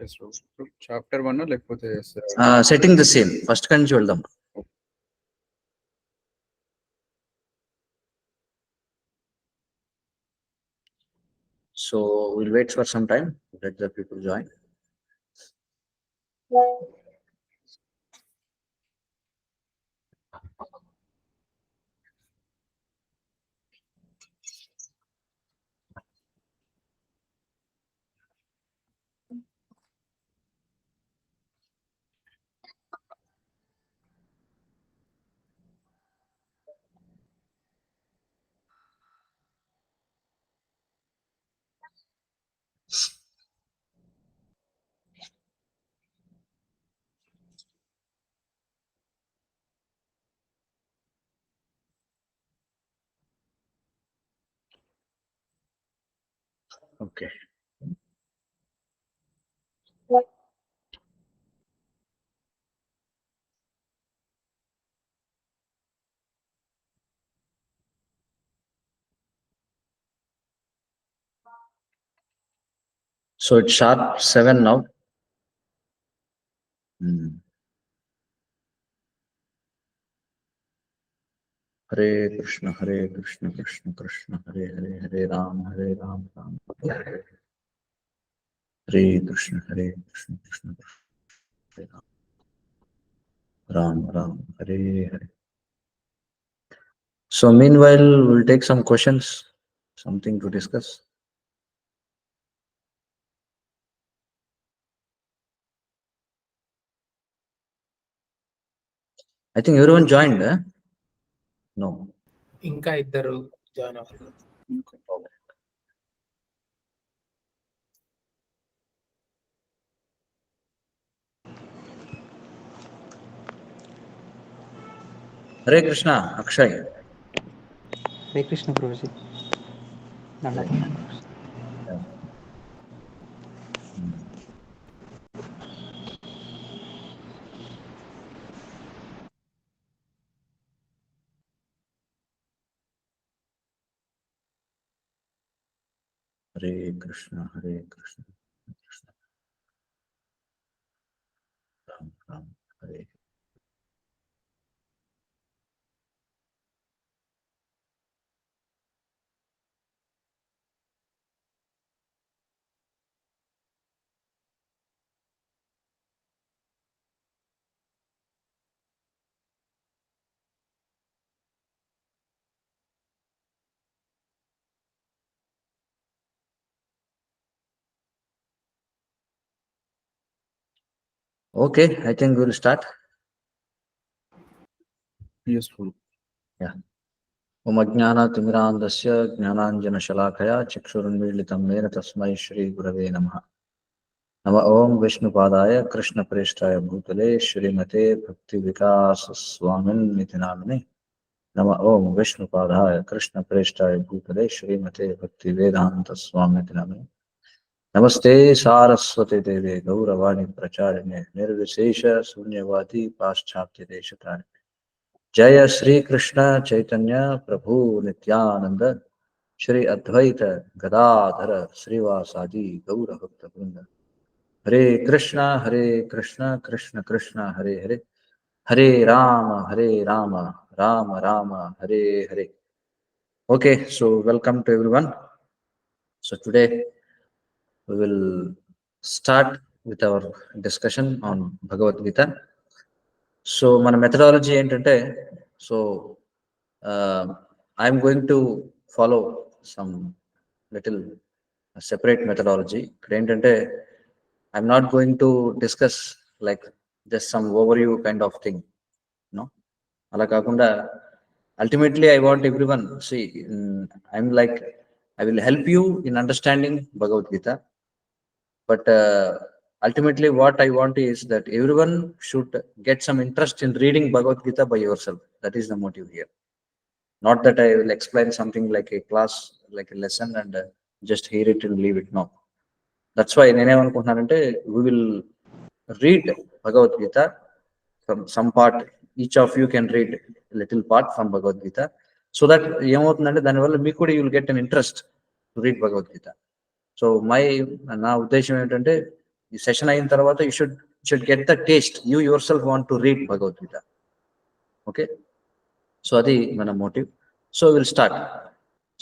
Yes, bro. So, chapter 1 లేకపోతే setting the same first కాడి నుంచి వెళ్దాం. So we'll wait for some time, let the people join. Okay. So it's sharp 7 now. Hare Krishna, Krishna Krishna, Hare Hare, Hare Ram, Ram Hare Hare. Hare Krishna, Krishna Krishna, Hare Ram, Ram Hare Hare. So meanwhile, we'll take some questions, something to discuss. I think everyone joined, eh? No. ఇంకా ఇద్దరు join అవ్వాలి. Hare Krishna, Akshay. Hare Krishna, Guruji. Hare Krishna, Krishna Ram, Ram Hare. Okay, I think we'll start. Yes, bro. Yeah. Om Ajnana-timirandasya Jnananjana-shalakaya Chakshurunmilitam Yena Tasmai Shri Gurave Namaha. Nama Om Vishnupadaya Krishna Preshtaya Bhutale Shrimate Bhakti Vikas Swamin Niti Namine. Nama Om Vishnupadaya Krishna Preshtaya Bhutale Shrimate Bhakti Vedanta Swamin Niti Namine. Namaste Saraswati Devi Gauravani Pracharine Nirvisesha Sunyavati Paschatya Deshatari. Jaya Shri Krishna Chaitanya Prabhu Nityananda Shri Advaita Gadadhara Srivasadi Gaura Bhakta Vrinda. Hare Krishna Krishna Krishna Hare Hare, Hare Rama Rama Rama Hare Hare. Okay, so welcome to everyone. So today we will start with our discussion on Bhagavad Gita. So మన methodology ఏంటంటే, so I'm going to follow some little separate methodology. ఇక్కడ ఏంటంటే, I'm not going to discuss like just some overview kind of thing, no. అలా కాకుండా ultimately I want everyone, see, I'm like, I will help you in understanding Bhagavad Gita, but ultimately what I want is that everyone should get some interest in reading Bhagavad Gita by yourself. That is the motive here. Not that I will explain something like a class, like a lesson, and just hear it and leave it. No. That's why we will read Bhagavad Gita from some part. Each of you can read a little part from Bhagavad Gita, so that you will get an interest to read Bhagavad Gita. So my now ఉద్దేశం ఏంటంటే, ఈ session అయిన తర్వాత you should get the taste. You yourself want to read Bhagavadgita. Okay, so అది మన motive. So will start.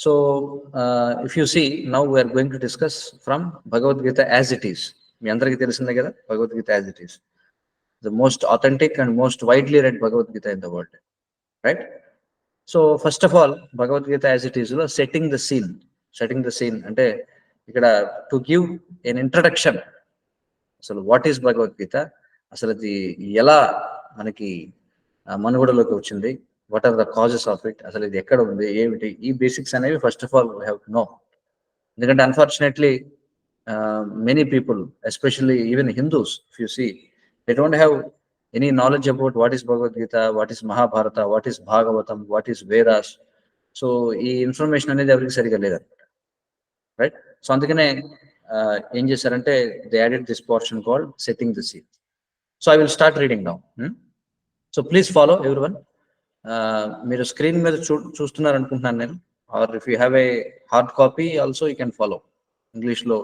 So if you see now we are going to discuss from Bhagavadgita as it is. మీ అందరికీ తెలిసిందే కదా Bhagavadgita as it is, the most authentic and most widely read Bhagavad-Gita in the world, right? So first of all, Bhagavad-Gita as it is, setting the scene అంటే ఇక్కడ to give an introduction. అసలు what is Bhagavad-Gita, అసలు అది ఎలా మనకి మనుగడలోకి వచ్చింది, what are the causes of it, అసలు ఇది ఎక్కడ ఉంది, ఏమిటి, ఈ బేసిక్స్ అనేవి first of all we have to know. ఎందుకంటే unfortunately many people, especially even Hindus, if you see, they don't have any knowledge about what is Bhagavad Gita, what is Mahabharata, what is Bhagavatam, what is Vedas. So ఈ information అనేది ఎవరికి సరిగా లేదన్నమాట, right? So అందుకనే ఏం చేశారంటే they added this portion called setting the scene. So I will start reading now. So please follow everyone. మీరు screen మీద చూస్తున్నారు అనుకుంటున్నాను నేను, or if you have a hard copy also you can follow. ఇంగ్లీష్లో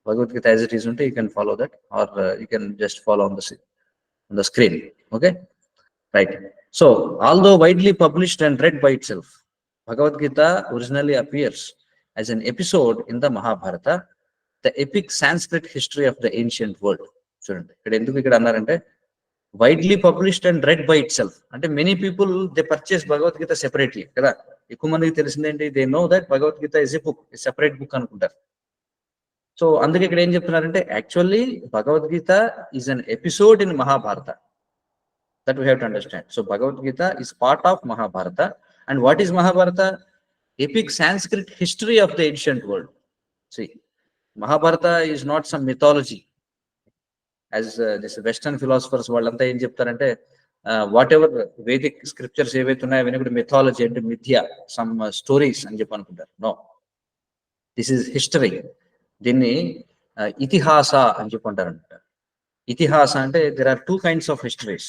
Bhagavad Gita as it is unte you can follow that, or you can just follow on the screen. Okay, right. So although widely published and read by itself, Bhagavad Gita originally appears as an episode in the Mahabharata, the epic Sanskrit history of the ancient world. Chudandi ikkada enduku ikkada annarante widely published and read by itself ante many people they purchase Bhagavad Gita separately kada. Ekku mandiki telisindenti they know that Bhagavad Gita is a book, a separate book anukuntaru. So అందుకే ఇక్కడ ఏం చెప్తున్నారంటే actually Bhagavad Gita is an episode in Mahabharata, that we have to understand. So Bhagavad Gita is part of Mahabharata. And what is Mahabharata? Epic Sanskrit history of the ancient world. See, Mahabharata is not some mythology as this western philosophers వాళ్ళంతా ఏం చెప్తారంటే what ever Vedic scriptures ఏవైతే ఉన్నాయో అవన్నీ కూడా mythology అంటే మిథ్య, some stories అని చెప్పి అనుకుంటారు. No, this is history. దీన్ని ఇతిహాస అని చెప్పుకుంటారంట. ఇతిహాస అంటే there are 2 kinds of histories.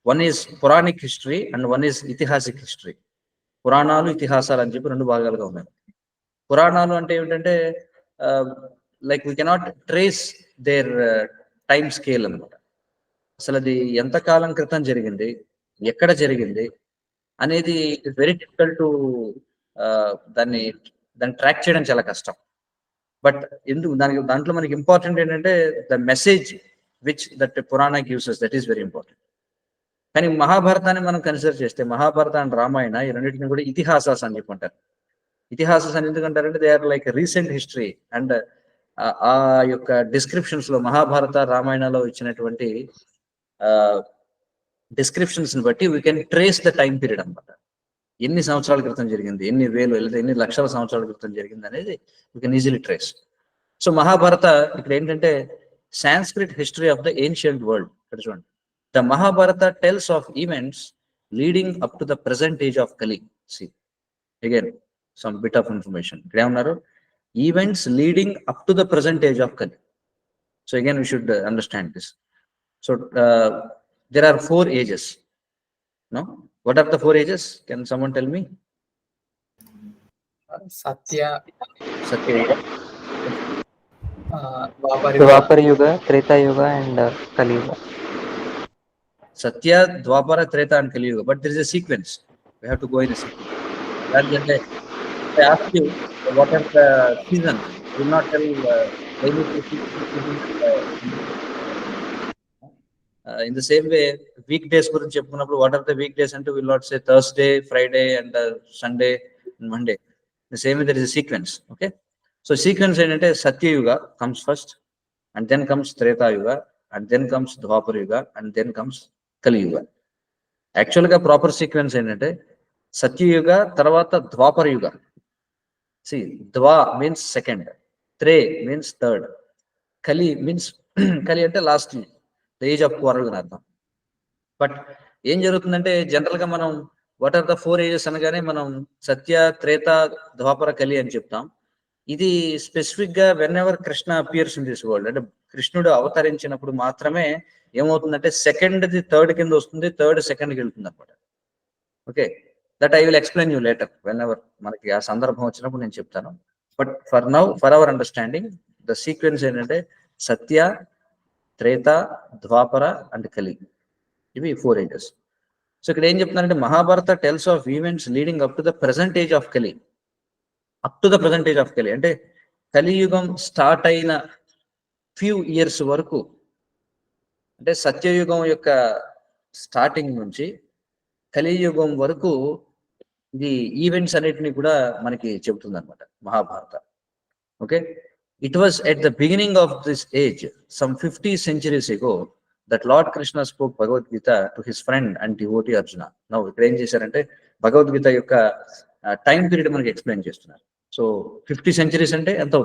One is పురాణిక్ హిస్టరీ అండ్ వన్ ఈజ్ ఇతిహాసిక్ హిస్టరీ. పురాణాలు ఇతిహాసాలు అని చెప్పి 2 భాగాలుగా ఉన్నాయి. పురాణాలు అంటే ఏమిటంటే like we cannot trace their time scale అనమాట. అసలు అది ఎంతకాలం క్రితం జరిగింది, ఎక్కడ జరిగింది అనేది వెరీ డిఫికల్ట్ టు దాన్ని ట్రాక్ చేయడం చాలా కష్టం. బట్ ఎందుకు దాంట్లో మనకి ఇంపార్టెంట్ ఏంటంటే the message which that purana gives us, that is very important. కానీ మహాభారతాన్ని మనం కన్సిడర్ చేస్తే మహాభారత అండ్ రామాయణ ఈ రెండింటిని కూడా ఇతిహాసాస్ అని చెప్పుకుంటారు. ఇతిహాసాస్ అని ఎందుకంటారంటే they are like recent history. And ఆ యొక్క డిస్క్రిప్షన్స్ లో మహాభారత రామాయణలో ఇచ్చినటువంటి డిస్క్రిప్షన్స్ ని బట్టి we can trace the time period అనమాట. ఎన్ని సంవత్సరాల క్రితం జరిగింది, ఎన్ని వేలు లేదా ఎన్ని లక్షల సంవత్సరాల క్రితం జరిగింది అనేది you can easily trace. So Mahabharata ఇక్కడ ఏంటంటే Sanskrit history of the ancient world. ఇక్కడ చూడండి, the Mahabharata tells of events leading up to the present age of Kali. See again some bit of information. ఇక్కడ ఏమన్నారు? Events leading up to the present age of Kali. So again we should understand this. So there are 4 ages. No, what are the 4 ages? Can someone tell me? Satya Yuga, Dwapar Yuga, Treta Yuga, and Kali Yuga. Satya, Dwapara, Treta, and Kali Yuga. But there is a sequence. We have to go in a sequence. Rather than that, I ask you what are the seasons. You will not tell in the same way weekdays గురించి చెప్పుకున్నప్పుడు what are the weekdays అంటే will not say Thursday, Friday, and Sunday and Monday. The same way there is a sequence. Okay, so sequence ఏంటంటే Satya Yuga comes first, and then comes Treta Yuga, and then comes Dwapar Yuga, and then comes Kali Yuga. Actually గా proper sequence ఏంటంటే Satya Yuga తర్వాత Dwapar Yuga. See, Dva means second, Tre means third, Kali means Kali అంటే last, the age of quarrel అని అర్థం. But ఏం జరుగుతుందంటే general గా మనం వాట్ ఆర్ ద 4 ఏజెస్ అనగానే మనం సత్య, త్రేత, ద్వాపర, కలి అని చెప్తాం. ఇది స్పెసిఫిక్ గా when ever Krishna appears in this world, అంటే కృష్ణుడు అవతరించినప్పుడు మాత్రమే ఏమవుతుందంటే సెకండ్ ది థర్డ్ కింద వస్తుంది, థర్డ్ సెకండ్ కి వెళ్తుంది అనమాట. Okay, that I will explain you later when ever మనకి ఆ సందర్భం వచ్చినప్పుడు నేను చెప్తాను. But for now, for our understanding, the sequence ఏంటంటే సత్య, త్రేత, ద్వాపర అండ్ కలి. ఇవి 4 ages. సో ఇక్కడ ఏం చెప్తున్నారంటే Mahabharata tells of events leading up to the present age of కలి. అంటే కలియుగం స్టార్ట్ అయిన ఫ్యూ ఇయర్స్ వరకు, అంటే సత్యయుగం యొక్క స్టార్టింగ్ నుంచి కలియుగం వరకు ఇది ఈవెంట్స్ అన్నిటిని కూడా మనకి చెబుతుంది అనమాట Mahabharata. Okay, it was at the beginning of this age some 50 centuries ago that Lord Krishna spoke Bhagavad Gita to his friend and devotee Arjuna. Now ఇక్కడ ఏం చేశారంటే భగవద్గీత యొక్క టైం పీరియడ్ మనకి ఎక్స్ప్లెయిన్ చేస్తున్నారు. సో 50 centuries అంటే ఎంత?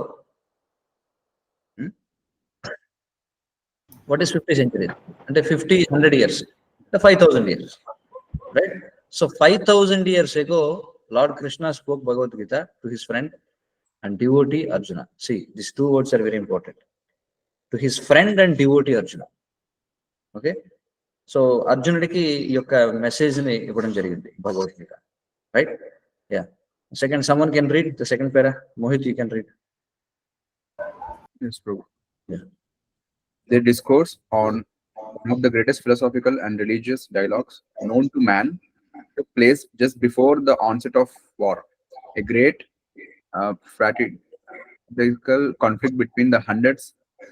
What is 50 centuries? అంటే 100 years, 5000 years, right? So 5000 years ago Lord Krishna spoke Bhagavad Gita to his friend and devotee Arjuna. See, these 2 words are very important. To his friend and devotee Arjuna. Okay, so అర్జునుడికి ఈ యొక్క message ని ఇవ్వడం జరిగింది Bhagavad Gita, right? Yeah, second someone can read the second para. Mohit, you can read. Yes, Prabhu. Yeah. They discourse on one of the greatest philosophical and religious dialogues known to man took place just before the onset of war. A great fratricidal conflict between the hundreds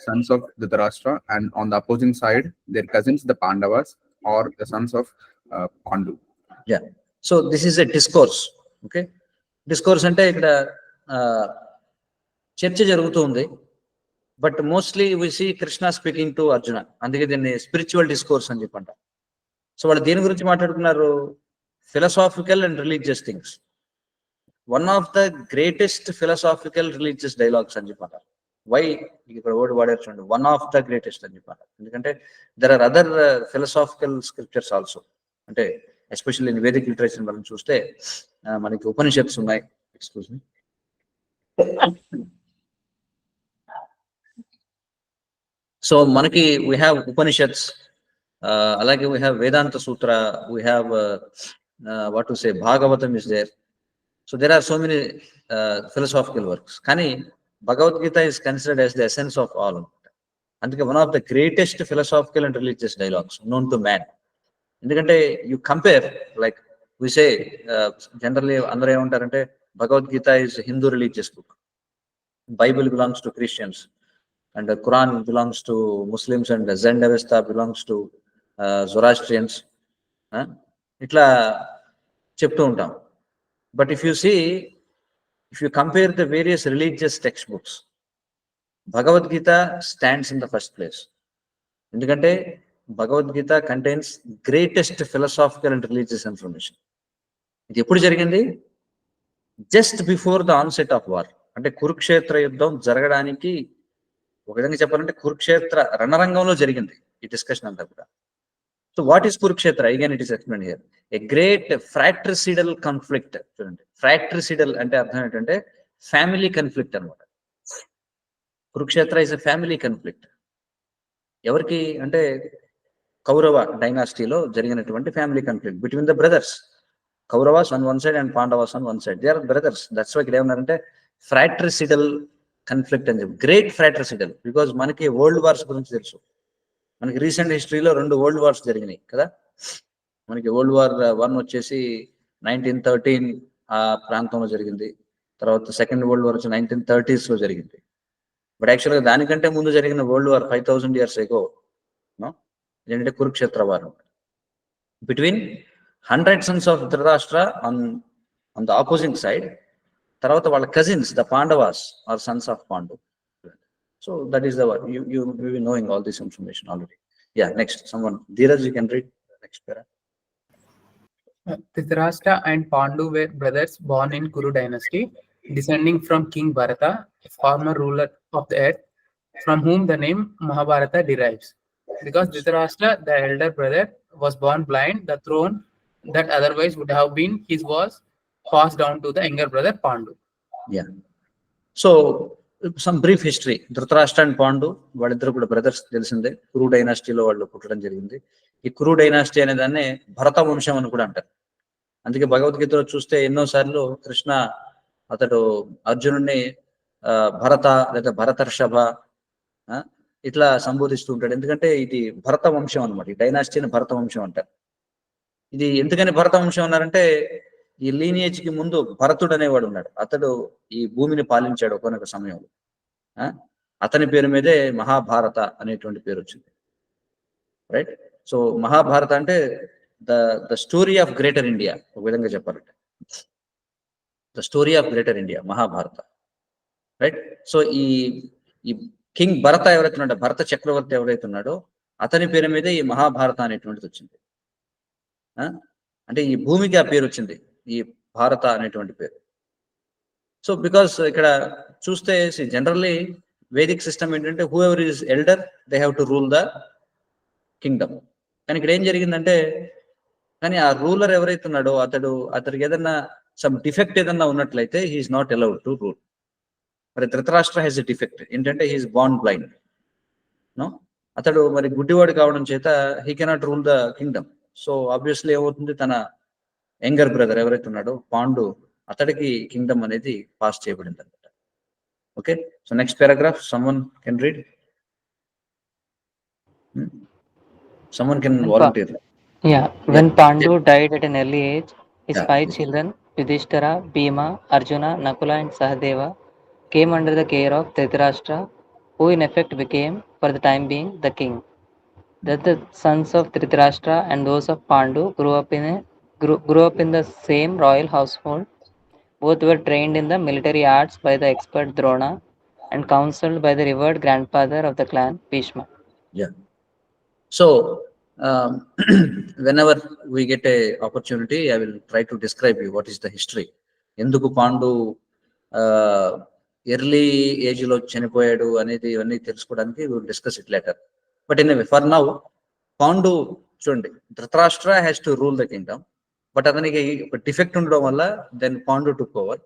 sons of Dhritarashtra and on the opposing side their cousins the Pandavas or the sons of Pandu. Yeah, so this is a discourse. Okay, discourse అంటే ఇక్కడ చర్చ జరుగుతుంది, but mostly we see Krishna speaking to Arjuna, అందుకే దీన్ని spiritual discourse అని చెప్పంట. So వాళ్ళు దేని గురించి మాట్లాడుకున్నారు? Philosophical and religious things. One of the greatest philosophical religious dialogues అని చెప్పంట. వై ఇక్కడ వర్డ్ వాడారు చూడండి, వన్ ఆఫ్ ద గ్రేటెస్ట్ అని చెప్పంట. ఎందుకంటే there are other philosophical scriptures also. అంటే ఎస్పెషల్లీ ఇన్ వేదిక్ లిటరేచర్ మనం చూస్తే మనకి ఉపనిషత్స్ ఉన్నాయి. Excuse me. సో మనకి వీ హ్యావ్ ఉపనిషత్స్, అలాగే we have Vedanta Sutra, we have what to say Bhagavatam is there. So there are so many philosophical works, కానీ Bhagavad Gita is considered as the essence of all. అందుకే one of the greatest philosophical and religious dialogues known to man. ఎందుకంటే you compare, like we say generally అందరూ ఏమంటారంటే Bhagavad Gita is Hindu religious book, Bible belongs to Christians, and the Quran belongs to Muslims, and the Zend-Avesta belongs to Zoroastrians. Itla చెప్తూ ఉంటాం. But if you compare the various religious textbooks, Bhagavad Gita stands in the first place. ఎందుకంటే Bhagavad Gita contains greatest philosophical and religious information. ఇది ఎప్పుడు జరిగింది? Just before the onset of war. అంటే కురుక్షేత్ర యుద్ధం జరగడానికి ఒక విధంగా చెప్పాలంటే కురుక్షేత్ర రణరంగంలో జరిగింది ఈ డిస్కషన్ అంతా కూడా. So what is Kurukshetra? Again it is explain here. A great fratricidal conflict. చూడండి, ఫ్రాట్రిసిడల్ అంటే అర్థం ఏంటంటే ఫ్యామిలీ కన్ఫ్లిక్ట్ అనమాట. Kurukshetra is a family conflict. ఎవరికి అంటే కౌరవ డైనాసిటీలో జరిగినటువంటి family conflict between the brothers. Kauravas on one side and Pandavas on one side. They are brothers. That's why ఇక్కడ ఏమన్నారంటే ఫ్రాట్రిసిడల్ కన్ఫ్లిక్ట్ అని చెప్పి, గ్రేట్ ఫ్రాట్రిసిడల్. బికాజ్ మనకి వరల్డ్ వార్స్ గురించి తెలుసు. మనకి రీసెంట్ హిస్టరీలో 2 వరల్డ్ వార్స్ జరిగినాయి కదా. మనకి వరల్డ్ వార్ 1 వచ్చేసి 1913 ఆ ప్రాంతంలో జరిగింది. తర్వాత సెకండ్ వరల్డ్ వార్ వచ్చి 1930s లో జరిగింది. బట్ యాక్చువల్గా దానికంటే ముందు జరిగిన వరల్డ్ వార్ 5000 years ago ఏంటంటే Kurukshetra war between 100 sons of Dhritarashtra on the opposing side. తర్వాత వాళ్ళ cousins the Pandavas are sons of Pandu. So that is the war. You be knowing all this information already. Yeah, next someone. Dheeraj, you can read the next para. Dhritarashtra and Pandu were brothers born in Kuru dynasty, descending from King Bharata, a former ruler of the earth, from whom the name Mahabharata derives. Because Dhritarashtra, the elder brother, was born blind, the throne that otherwise would have been his was passed down to the younger brother Pandu. Yeah. So some brief history. Dhritarashtra and Pandu వాళ్ళిద్దరు కూడా brothers తెలిసిందే. కురు డైనాసిటీలో వాళ్ళు పుట్టడం జరిగింది. ఈ కురు dynasty అనే దాన్ని భరత వంశం అని కూడా అంటారు. అందుకే భగవద్గీతలో చూస్తే ఎన్నోసార్లు కృష్ణ అతడు అర్జునుడిని భరత లేదా భరతర్షభ ఇట్లా సంబోధిస్తూ ఉంటాడు. ఎందుకంటే ఇది భరత వంశం అనమాట. ఈ డైనాసిటీని భరత వంశం అంటారు. ఇది ఎందుకని భరత వంశం అన్నారంటే ఈ లీనియేజ్ కి ముందు భరతుడు అనేవాడు ఉన్నాడు. అతడు ఈ భూమిని పాలించాడు ఒకనొక సమయంలో. అతని పేరు మీదే మహాభారత అనేటువంటి పేరు వచ్చింది. రైట్. సో మహాభారత అంటే the story of greater India, ఒక విధంగా చెప్పాలంటే the story of greater India Mahabharata. Right. So ఈ కింగ్ భరత ఎవరైతే ఉన్నాడో, భరత చక్రవర్తి ఎవరైతే ఉన్నాడో అతని పేరు మీదే ఈ మహాభారత అనేటువంటిది వచ్చింది. అంటే ఈ భూమికి ఆ పేరు వచ్చింది, ఈ భారత అనేటువంటి పేరు. సో బికాస్ ఇక్కడ చూస్తే జనరల్లీ వేదిక్ సిస్టమ్ ఏంటంటే who ever is elder they have to rule the Kingdom. కానీ ఇక్కడ ఏం జరిగిందంటే, కానీ ఆ రూలర్ ఎవరైతే ఉన్నాడో అతడికి ఏదన్నా సమ్ డిఫెక్ట్ ఏదన్నా ఉన్నట్లయితే he is not allowed to rule. మరి ధృతరాష్ట్ర హ్యాస్ ఎ డిఫెక్ట్ ఏంటంటే హీఈస్ బార్న్ బ్లైండ్. నో, అతడు మరి గుడ్డివాడు కావడం చేత he cannot rule the kingdom. So obviously ఏమవుతుంది, తన యంగర్ బ్రదర్ ఎవరైతే ఉన్నాడో పాండు, అతడికి కింగ్డమ్ అనేది పాస్ చేయబడింది అనమాట. Okay, so next paragraph someone can read. Someone can volunteer. Yeah, when Pandu died at an early age, his Yeah. 5 children, Yudhishthira, Bhima, Arjuna, Nakula and Sahadeva, came under the care of Dhritarashtra, who in effect became, for the time being, the king. Thus the sons of Dhritarashtra and those of Pandu grew up in the same royal household. Both were trained in the military arts by the expert Drona and counseled by the revered grandfather of the clan, Bhishma. Yeah. So whenever we get a opportunity, I will try to describe you what is the history. ఎందుకు Pandu early age లో చనిపోయాడు అనేది ఇవన్నీ తెలుసుకోవడానికి we will discuss it later. But anyway, for now, Pandu చూడండి, Dhritarashtra has to rule the kingdom. But అతనికి ఒక defect ఉండడం వల్ల then Pandu took over.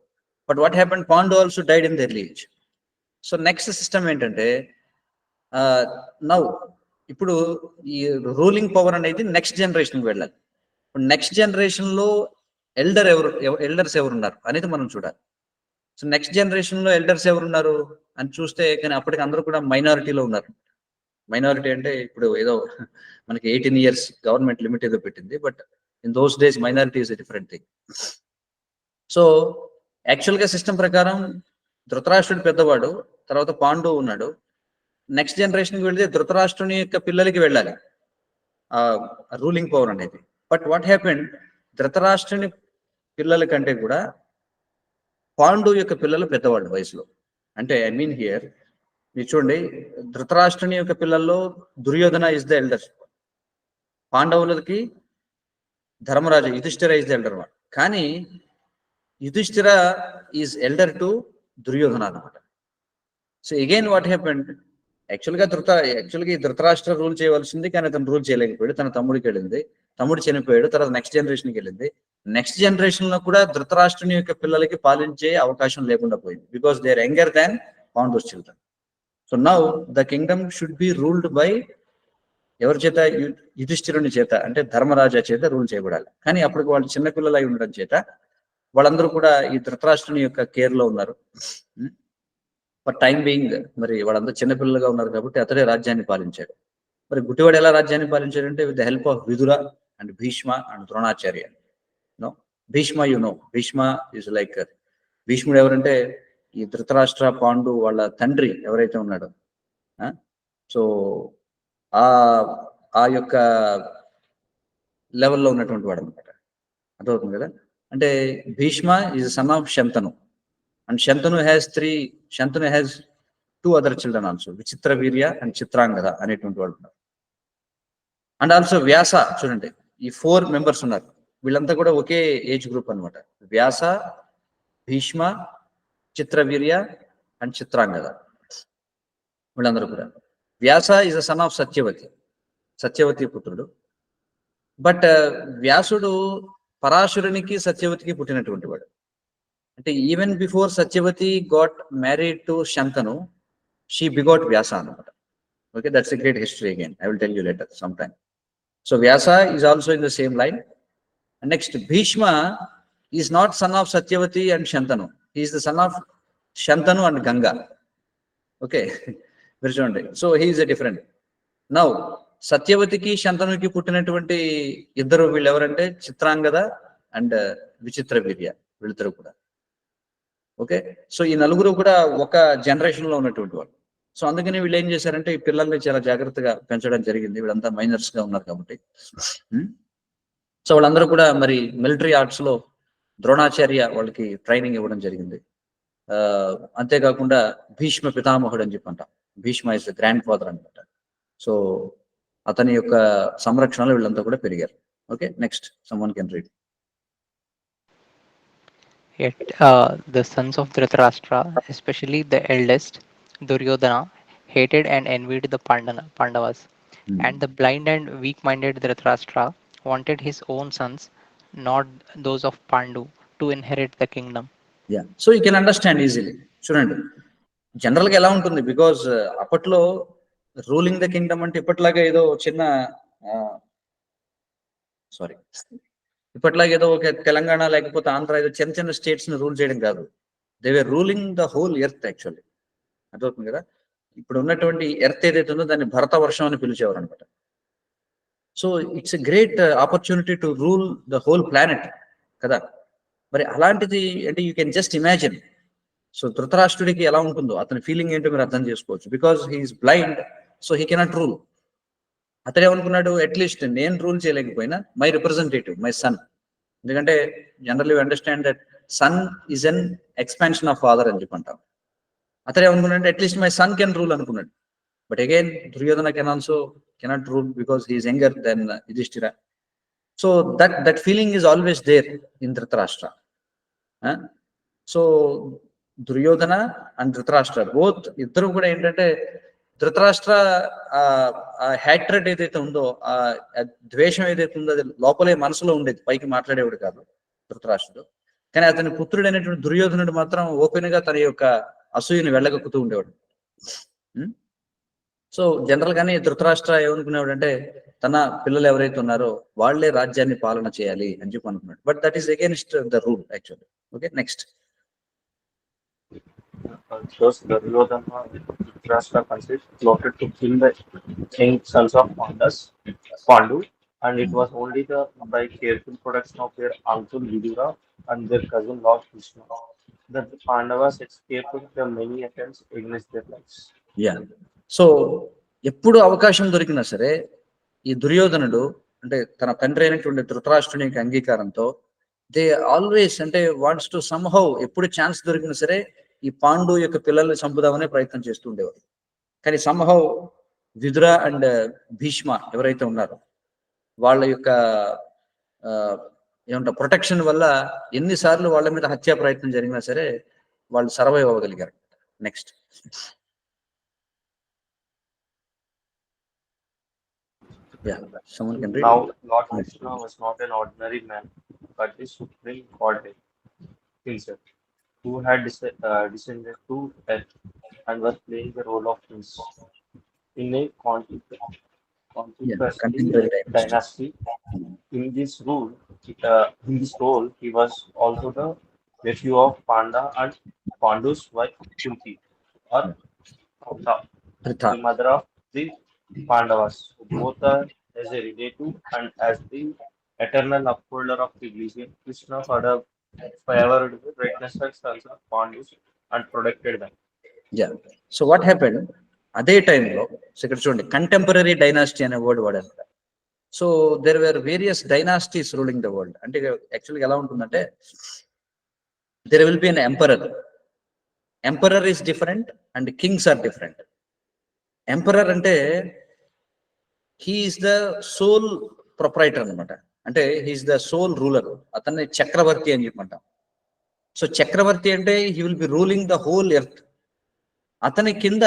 But what happened, Pandu also died in the early age. So next system ఏంటంటే, now ఇప్పుడు ఈ ruling power అనేది next జనరేషన్కి వెళ్ళాలి. నెక్స్ట్ జనరేషన్ లో ఎల్డర్స్ ఎవరున్నారు అనేది మనం చూడాలి. సో నెక్స్ట్ జనరేషన్ లో ఎల్డర్స్ ఎవరున్నారు అని చూస్తే, కానీ అప్పటికి అందరూ కూడా మైనారిటీలో ఉన్నారు. మైనారిటీ అంటే ఇప్పుడు ఏదో మనకి 18 years గవర్నమెంట్ లిమిట్ ఏదో పెట్టింది, but in those days minority is a different thing. So యాక్చువల్గా సిస్టమ్ ప్రకారం ధృతరాష్ట్రుడు పెద్దవాడు, తర్వాత పాండు ఉన్నాడు. నెక్స్ట్ జనరేషన్కి వెళ్తే ధృతరాష్ట్రుని యొక్క పిల్లలకి వెళ్ళాలి ఆ రూలింగ్ పవర్ అనేది. బట్ వాట్ హ్యాపెండ్, ధృతరాష్ట్రుని పిల్లల కంటే కూడా పాండు యొక్క పిల్లలు పెద్దవాళ్ళు వయసులో. అంటే ఐ మీన్ హియర్ మీరు చూడండి, ధృతరాష్ట్రుని యొక్క పిల్లల్లో దుర్యోధన ఇస్ ద ఎల్డర్, పాండవులకి Dharmaraju Yudhishthira is the elder one. కానీ Yudhishthira is elder to Duryodhana అనమాట. సో అగైన్ వాట్ హ్యాపెండ్, యాక్చువల్గా ధృతరాష్ట్ర రూల్ చేయవలసింది, కానీ అతను రూల్ చేయలేకపోయాడు. తన తమ్ముడికి వెళ్ళింది, తమ్ముడు చనిపోయాడు, తర్వాత నెక్స్ట్ జనరేషన్కి వెళ్ళింది. నెక్స్ట్ జనరేషన్ లో కూడా ధృతరాష్ట్రుని యొక్క పిల్లలకి పాలించే అవకాశం లేకుండా పోయింది, because they are younger than Pandu's children. So now the kingdom should be ruled by ఎవరి చేత, యుధిష్ఠిరుని చేత, అంటే ధర్మరాజా చేత రూల్ చేయబడాలి. కానీ అప్పటికి వాళ్ళు చిన్నపిల్లలు అయి ఉండడం చేత వాళ్ళందరూ కూడా ఈ ధృతరాష్ట్రుని యొక్క కేర్ లో ఉన్నారు. ఫర్ టైం బీయింగ్ మరి వాళ్ళందరూ చిన్నపిల్లలుగా ఉన్నారు కాబట్టి అతడే రాజ్యాన్ని పాలించాడు. మరి గుట్టివాడు ఎలా రాజ్యాన్ని పాలించాడంటే with the help of Vidura and Bhishma and Dronacharya. No, Bhishma Bhishma is like, భీష్ముడు ఎవరంటే ఈ ధృతరాష్ట్ర పాండు వాళ్ళ తండ్రి ఎవరైతే ఉన్నాడో, సో ఆ యొక్క లెవెల్లో ఉన్నటువంటి వాడు అనమాట. అర్థమవుతుంది కదా. అంటే Bhishma is son of Shantanu, and Shantanu has 2 other children also, Vichitravirya and Chitrangada అనేటువంటి వాళ్ళు ఉన్నారు. అండ్ ఆల్సో వ్యాస, చూడండి ఈ 4 members ఉన్నారు. వీళ్ళంతా కూడా ఒకే ఏజ్ గ్రూప్ అనమాట. వ్యాస, భీష్మ, చిత్రవీర్య అండ్ చిత్రాంగద, వీళ్ళందరూ కూడా. Vyasa is a son of Satyavati పుత్రుడు. బట్ వ్యాసుడు పరాశురునికి సత్యవతికి పుట్టినటువంటి వాడు. అంటే even before Satyavati got married to Shantanu, she begot Vyasa అనమాట. Okay, that's a great history again, I will tell you later some time. So Vyasa is also in the same line. Next Bhishma is not son of Satyavati and Shantanu, is the son of Shantanu and Ganga. Okay, మీరు చూడండి. So he's a different. Now సత్యవతికి శంతనుకి పుట్టినటువంటి ఇద్దరు వీళ్ళు ఎవరంటే Chitrangada and విచిత్ర వీర్య, వీళ్ళిద్దరు కూడా. ఓకే, సో ఈ నలుగురు కూడా ఒక జనరేషన్ లో ఉన్నటువంటి వాళ్ళు. సో అందుకని వీళ్ళు ఏం చేశారంటే ఈ పిల్లల్ని చాలా జాగ్రత్తగా పెంచడం జరిగింది. వీళ్ళంతా మైనర్స్ గా ఉన్నారు కాబట్టి. సో వాళ్ళందరూ కూడా మరి మిలిటరీ ఆర్ట్స్ లో ద్రోణాచార్య వాళ్ళకి ట్రైనింగ్ ఇవ్వడం జరిగింది. అంతేకాకుండా భీష్మ పితామహుడు అని చెప్పంట. Bhishma is the grandfather అనమాట. సో అతని యొక్క సంరక్షణలో వీళ్ళంతా కూడా పెరిగారు. Okay, next someone can read. Yet the sons of Dhritarashtra, especially the eldest, Duryodhana, hated and envied the Pandavas. And the blind and weak-minded Dhritarashtra wanted his own sons, not those of Pandu, to inherit the kingdom. Yeah, so you can understand easily. చూడండి, general గా ఎలా ఉంటుంది, because అప్పట్లో ruling the Kingdom అంటే ఇప్పట్లాగా ఏదో చిన్న ఇప్పట్లాగా ఏదో ఒక తెలంగాణ లేకపోతే ఆంధ్ర ఏదో చిన్న చిన్న స్టేట్స్ ని రూల్ చేయడం కాదు. They were ruling the whole earth actually. అర్థమవుతుంది కదా. ఇప్పుడు ఉన్నటువంటి ఎర్త్ ఏదైతే ఉందో దాన్ని భరత వర్షం అని పిలిచేవారు అనమాట. So it's a great opportunity to rule the whole planet కదా. మరి అలాంటిది అంటే you can just imagine. So ధృతరాష్ట్రుడికి ఎలా ఉంటుందో అతని ఫీలింగ్ ఏంటో మీరు అర్థం చేసుకోవచ్చు. Because he's blind, so he cannot rule. అతను ఏమనుకున్నాడు, అట్లీస్ట్ నేను రూల్ చేయలేకపోయినా మై రిప్రజెంటేటివ్, మై సన్. ఎందుకంటే generally understand that son is an expansion of father అని చెప్పంటాం. అతను ఏమనుకున్నాడు, at least my son can rule అనుకున్నాడు. But again Duryodhana can also cannot rule because he is younger then Yudhishthira. So that feeling is always there in Dhritarashtra. So Duryodhana and Dhritarashtra both ఇద్దరు కూడా ఏంటంటే ధృతరాష్ట్ర హ్యాట్రెడ్ ఏదైతే ఉందో, ఆ ద్వేషం ఏదైతే ఉందో అది లోపలే మనసులో ఉండేది, పైకి మాట్లాడేవాడు కాదు ధృతరాష్ట్రుడు. కానీ అతని పుత్రుడు అయినటువంటి దుర్యోధనుడు మాత్రం ఓపెన్ గా తన యొక్క అసూయని వెళ్ళగక్కుతూ ఉండేవాడు. సో జనరల్ గానే ధృతరాష్ట్ర ఏమనుకునేవాడు అంటే తన పిల్లలు ఎవరైతే ఉన్నారో వాళ్లే రాజ్యాన్ని పాలన చేయాలి అని చెప్పి అనుకున్నాడు. But that is against the rule actually. Okay, next. Thus Duryodhana and Dhritarashtra plotted to kill the young sons of Pandu, and it was only by careful protection of their uncle Vidura and their cousin Lord Krishna that the Pandavas escaped from many attempts against their lives. Yeah, so ఎప్పుడు అవకాశం దొరికినా సరే ఈ దుర్యోధనుడు అంటే తన తండ్రి అయినటువంటి ధృతరాష్ట్రుని యొక్క అంగీకారంతో దే ఆల్వేస్ అంటే వాంట్స్ టు సమ్హౌ, ఎప్పుడు ఛాన్స్ దొరికినా సరే ఈ పాండు యొక్క పిల్లల్ని చంపుదామనే ప్రయత్నం చేస్తూ ఉండేవారు. కానీ సమ్హౌ విదుర అండ్ భీష్మ ఎవరైతే ఉన్నారో వాళ్ళ యొక్క ఏమంటారు ప్రొటెక్షన్ వల్ల ఎన్నిసార్లు వాళ్ళ మీద హత్యా ప్రయత్నం జరిగినా సరే వాళ్ళు సర్వైవ్ అవ్వగలిగారు. Next. Yeah, someone can read. Now Lord Krishna was not an ordinary man, but the supreme godhead himself, who had descended to earth and was playing the role of prince in a contemporary dynasty. In this role, he was also the nephew of Panda and Pandu's wife Kunti, or Pritha, the mother of the Pandavas. Both are as a relative and as the eternal upholder of the religion. Krishna favored the greatness of sons of Pandus and protected them. Yeah. So what happened? అదే టైంలో ఇక్కడ చూడండి, contemporary dynasty అనే word వాడారు. So there were various dynasties ruling the world. అంటే యాక్చువల్గా ఎలా ఉంటుందంటే there will be an emperor. Emperor is different and kings are different. Emperor అంటే హీఈస్ ద సోల్ ప్రొప్రైటర్ అనమాట. అంటే హీఈస్ ద సోల్ రూలర్. అతన్ని చక్రవర్తి అని చెప్పంటాం. సో చక్రవర్తి అంటే he will be ruling the whole earth. అతని కింద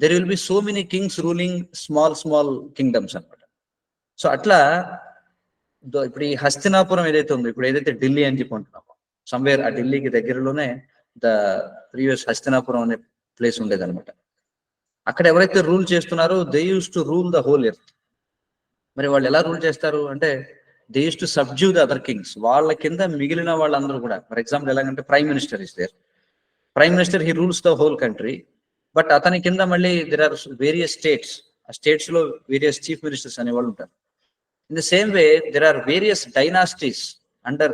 there will B so many Kings ruling small kingdoms అనమాట. So అట్లా ఇప్పుడు ఈ హస్తినాపురం ఏదైతే ఉందో, ఇప్పుడు ఏదైతే ఢిల్లీ అని చెప్పి ఉంటున్నామో, సమ్వేర్ ఆ ఢిల్లీకి దగ్గరలోనే ద ప్రీవియస్ హస్తినాపురం అనే ప్లేస్ ఉండేదన్నమాట. అక్కడ ఎవరైతే రూల్ చేస్తున్నారో they use to rule the whole earth. మరి వాళ్ళు ఎలా రూల్ చేస్తారు అంటే they use to subdue the other kings. వాళ్ళ కింద మిగిలిన వాళ్ళందరూ కూడా, ఫర్ ఎగ్జాంపుల్ ఎలాగంటే prime minister is there. Prime minister he rules the whole country, but అతని కింద మళ్ళీ దెర్ ఆర్ వేరియస్ స్టేట్స్. ఆ స్టేట్స్ లో వేరియస్ చీఫ్ మినిస్టర్స్ అనేవాళ్ళు ఉంటారు. In the same way there are various dynasties under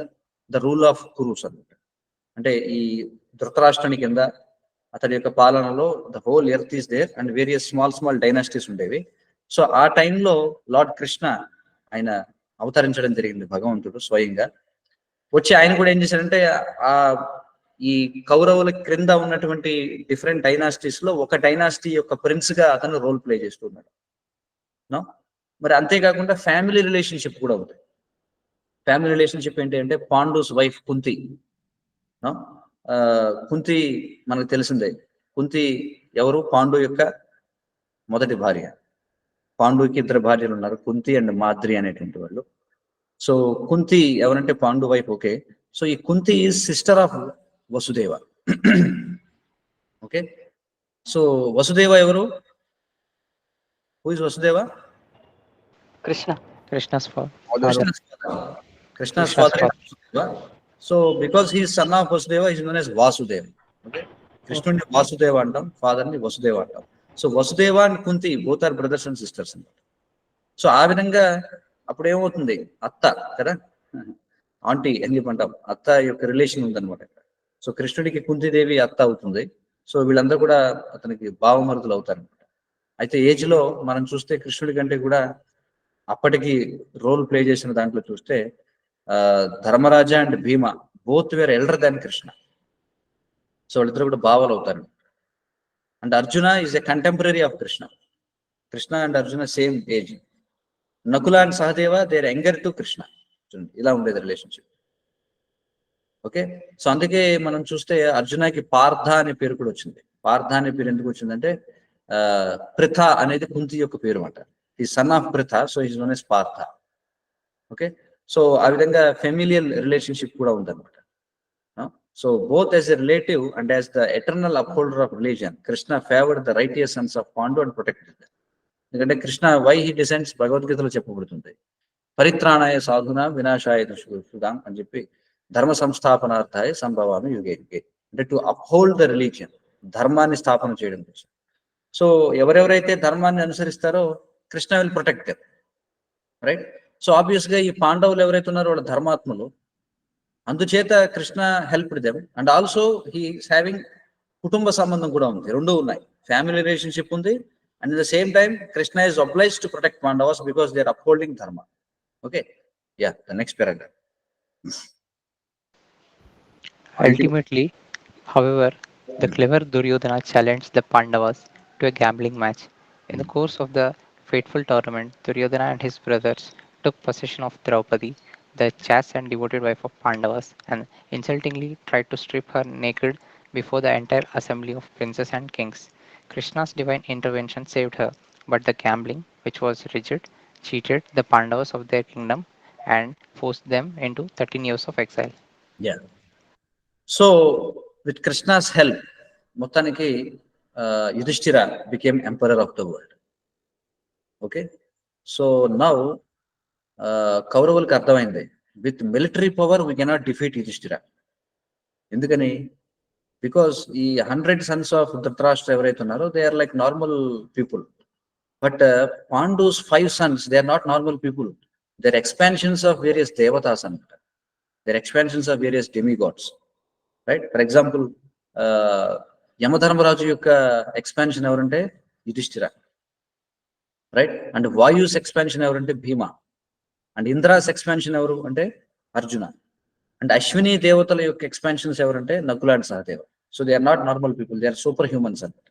the rule of Kurus అనమాట. అంటే ఈ ధృతరాష్ట్రుని కింద అతడి యొక్క పాలనలో the whole earth is there and various small dynasties ఉండేవి. సో ఆ టైంలో లార్డ్ కృష్ణ ఆయన అవతరించడం జరిగింది, భగవంతుడు స్వయంగా వచ్చి ఆయన కూడా ఏం చేశాడంటే ఆ ఈ కౌరవుల క్రింద ఉన్నటువంటి డిఫరెంట్ డైనాసిటీస్ లో ఒక డైనాసిటీ యొక్క ప్రిన్స్ గా అతను రోల్ ప్లే చేస్తున్నాడు. మరి అంతేకాకుండా ఫ్యామిలీ రిలేషన్షిప్ కూడా ఉంది. ఫ్యామిలీ రిలేషన్షిప్ ఏంటి అంటే పాండూస్ వైఫ్ కుంతి. కుంతి మనకు తెలిసిందే. కుంతి ఎవరు? పాండు యొక్క మొదటి భార్య. పాండుకి 2 భార్యలు ఉన్నారు, కుంతి అండ్ మాద్రి అనేటువంటి వాళ్ళు. సో కుంతి ఎవరంటే పాండు వైఫ్. ఓకే, సో ఈ Kunti is sister of Vasudeva. Okay, so Vasudeva ఎవరు? Who is Vasudeva? Krishna's father. Krishna's father. So because he is son of Vasudeva, he is known as Vasudeva. Okay, కృష్ణుడిని వాసుదేవ అంటాం, ఫాదర్ ని వసుదేవ అంటాం. So Vasudeva and Kunti both are brothers and sisters అన్నమాట. So ఆ విధంగా అప్పుడు ఏమవుతుంది, అత్త కదా, ఆంటీ అని చెప్పంటాం, అత్త యొక్క రిలేషన్ ఉందన్నమాట. సో కృష్ణుడికి కుంతిదేవి అత్త అవుతుంది. సో వీళ్ళందరూ కూడా అతనికి భావమరుదులు అవుతారు. అయితే ఏజ్ లో మనం చూస్తే కృష్ణుడి కంటే కూడా అప్పటికి రోల్ ప్లే చేసిన దాంట్లో చూస్తే Dharmaraja and Bhima both were elder than Krishna. So వాళ్ళిద్దరు కూడా బావలు అవుతారు. And Arjuna is a contemporary of Krishna. Krishna and Arjuna same age. Nakula and Sahadeva they're younger to Krishna. ఇలా ఉండేది రిలేషన్షిప్. ఓకే, సో అందుకే మనం చూస్తే అర్జునకి పార్థ అనే పేరు కూడా వచ్చింది. పార్థ అనే పేరు ఎందుకు వచ్చిందంటే పృథ అనేది కుంతి యొక్క పేరు అంట. ఈ son of Pritha, so is known as Partha. Okay, so ఆ విధంగా ఫెమిలియల్ రిలేషన్షిప్ కూడా ఉందన్నమాట. So both as a relative and as the eternal upholder of religion, Krishna favoured the righteous sons of Pandu and protected them. ఎందుకంటే కృష్ణ వై హీ డిసెండ్స్ భగవద్గీతలో చెప్పబడుతుంది, పరిత్రాణాయ సాధునా వినాశాయ దుష్కృతాం అని చెప్పి ధర్మ సంస్థాపనార్థాయ సంభవామి యుగే యుగే. అంటే టు అప్హోల్డ్ ద రిలీజియన్, ధర్మాన్ని స్థాపన చేయడం కోసం. సో ఎవరెవరైతే ధర్మాన్ని అనుసరిస్తారో Krishna will protect them, right. So obvious గా ఈ పాండవులు ఎవరైతే ఉన్నారో వాళ్ళ ధర్మాత్ములు, అందుచేత Krishna help them. And also he's having కుటుంబ సంబంధం కూడా ఉంది, రెండు ఉన్నాయి. ఫ్యామిలీ రిలేషన్షిప్ ఉంది and the same time Krishna is oblige to protect Pandavas because they are upholding dharma. Okay, yeah, the next paragraph. Ultimately, however, the clever Duryodhana challenged the Pandavas to a gambling match. In the course of the fateful tournament, Duryodhana and his brothers took possession of Draupadi, the chaste and devoted wife of Pandavas, and insultingly tried to strip her naked before the entire assembly of princes and kings. Krishna's divine intervention saved her, but the gambling, which was rigid, cheated the Pandavas of their kingdom and forced them into 13 years of exile. Yeah, so with Krishna's help మొత్తానికి Yudhishthira became emperor of the world. Okay, so now కౌరవులకు అర్థమైంది, with military power we cannot defeat Yudhishthira. ఎందుకని? Because ఈ 100 sons of Dhritarashtra ఎవరైతే ఉన్నారో they are like normal people. But Pandu's 5 sons, they are not normal people. They're expansions of various devatas అనమాట. They're expansions of various demigods, right. For example Yamadharmaraju యొక్క expansion ఎవరంటే Yudhishthira, right. And వాయుస్ expansion ఎవరంటే భీమ. And Indra's expansion ఎవరు అంటే Arjuna. And Ashwini దేవతల యొక్క expansions ఎవరంటే Nakula and Sahadeva. So they are not normal people, they are super humans అన్నమాట.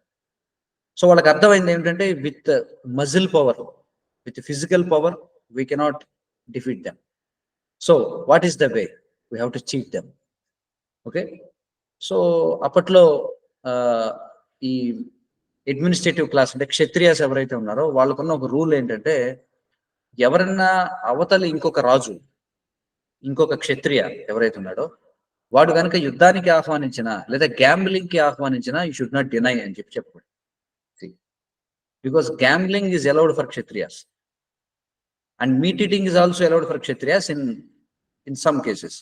సో వాళ్ళకి అర్థమైంది ఏంటంటే with muscle power, with physical power we cannot defeat them. So what is the way? We have to cheat them. Okay, so అప్పట్లో ఈ administrative class అంటే క్షత్రియాస్ ఎవరైతే ఉన్నారో వాళ్ళకున్న ఒక రూల్ ఏంటంటే, ఎవరన్నా అవతలి ఇంకొక రాజు, ఇంకొక క్షత్రియ ఎవరైతే ఉన్నాడో వాడు కనుక యుద్ధానికి ఆహ్వానించినా లేదా గ్యాంబ్లింగ్ కి ఆహ్వానించినా యూ షుడ్ నాట్ డినై అని చెప్పండి. Because gambling is allowed for Kshatriyas and meet eating is also allowed for Kshatriyas in some cases.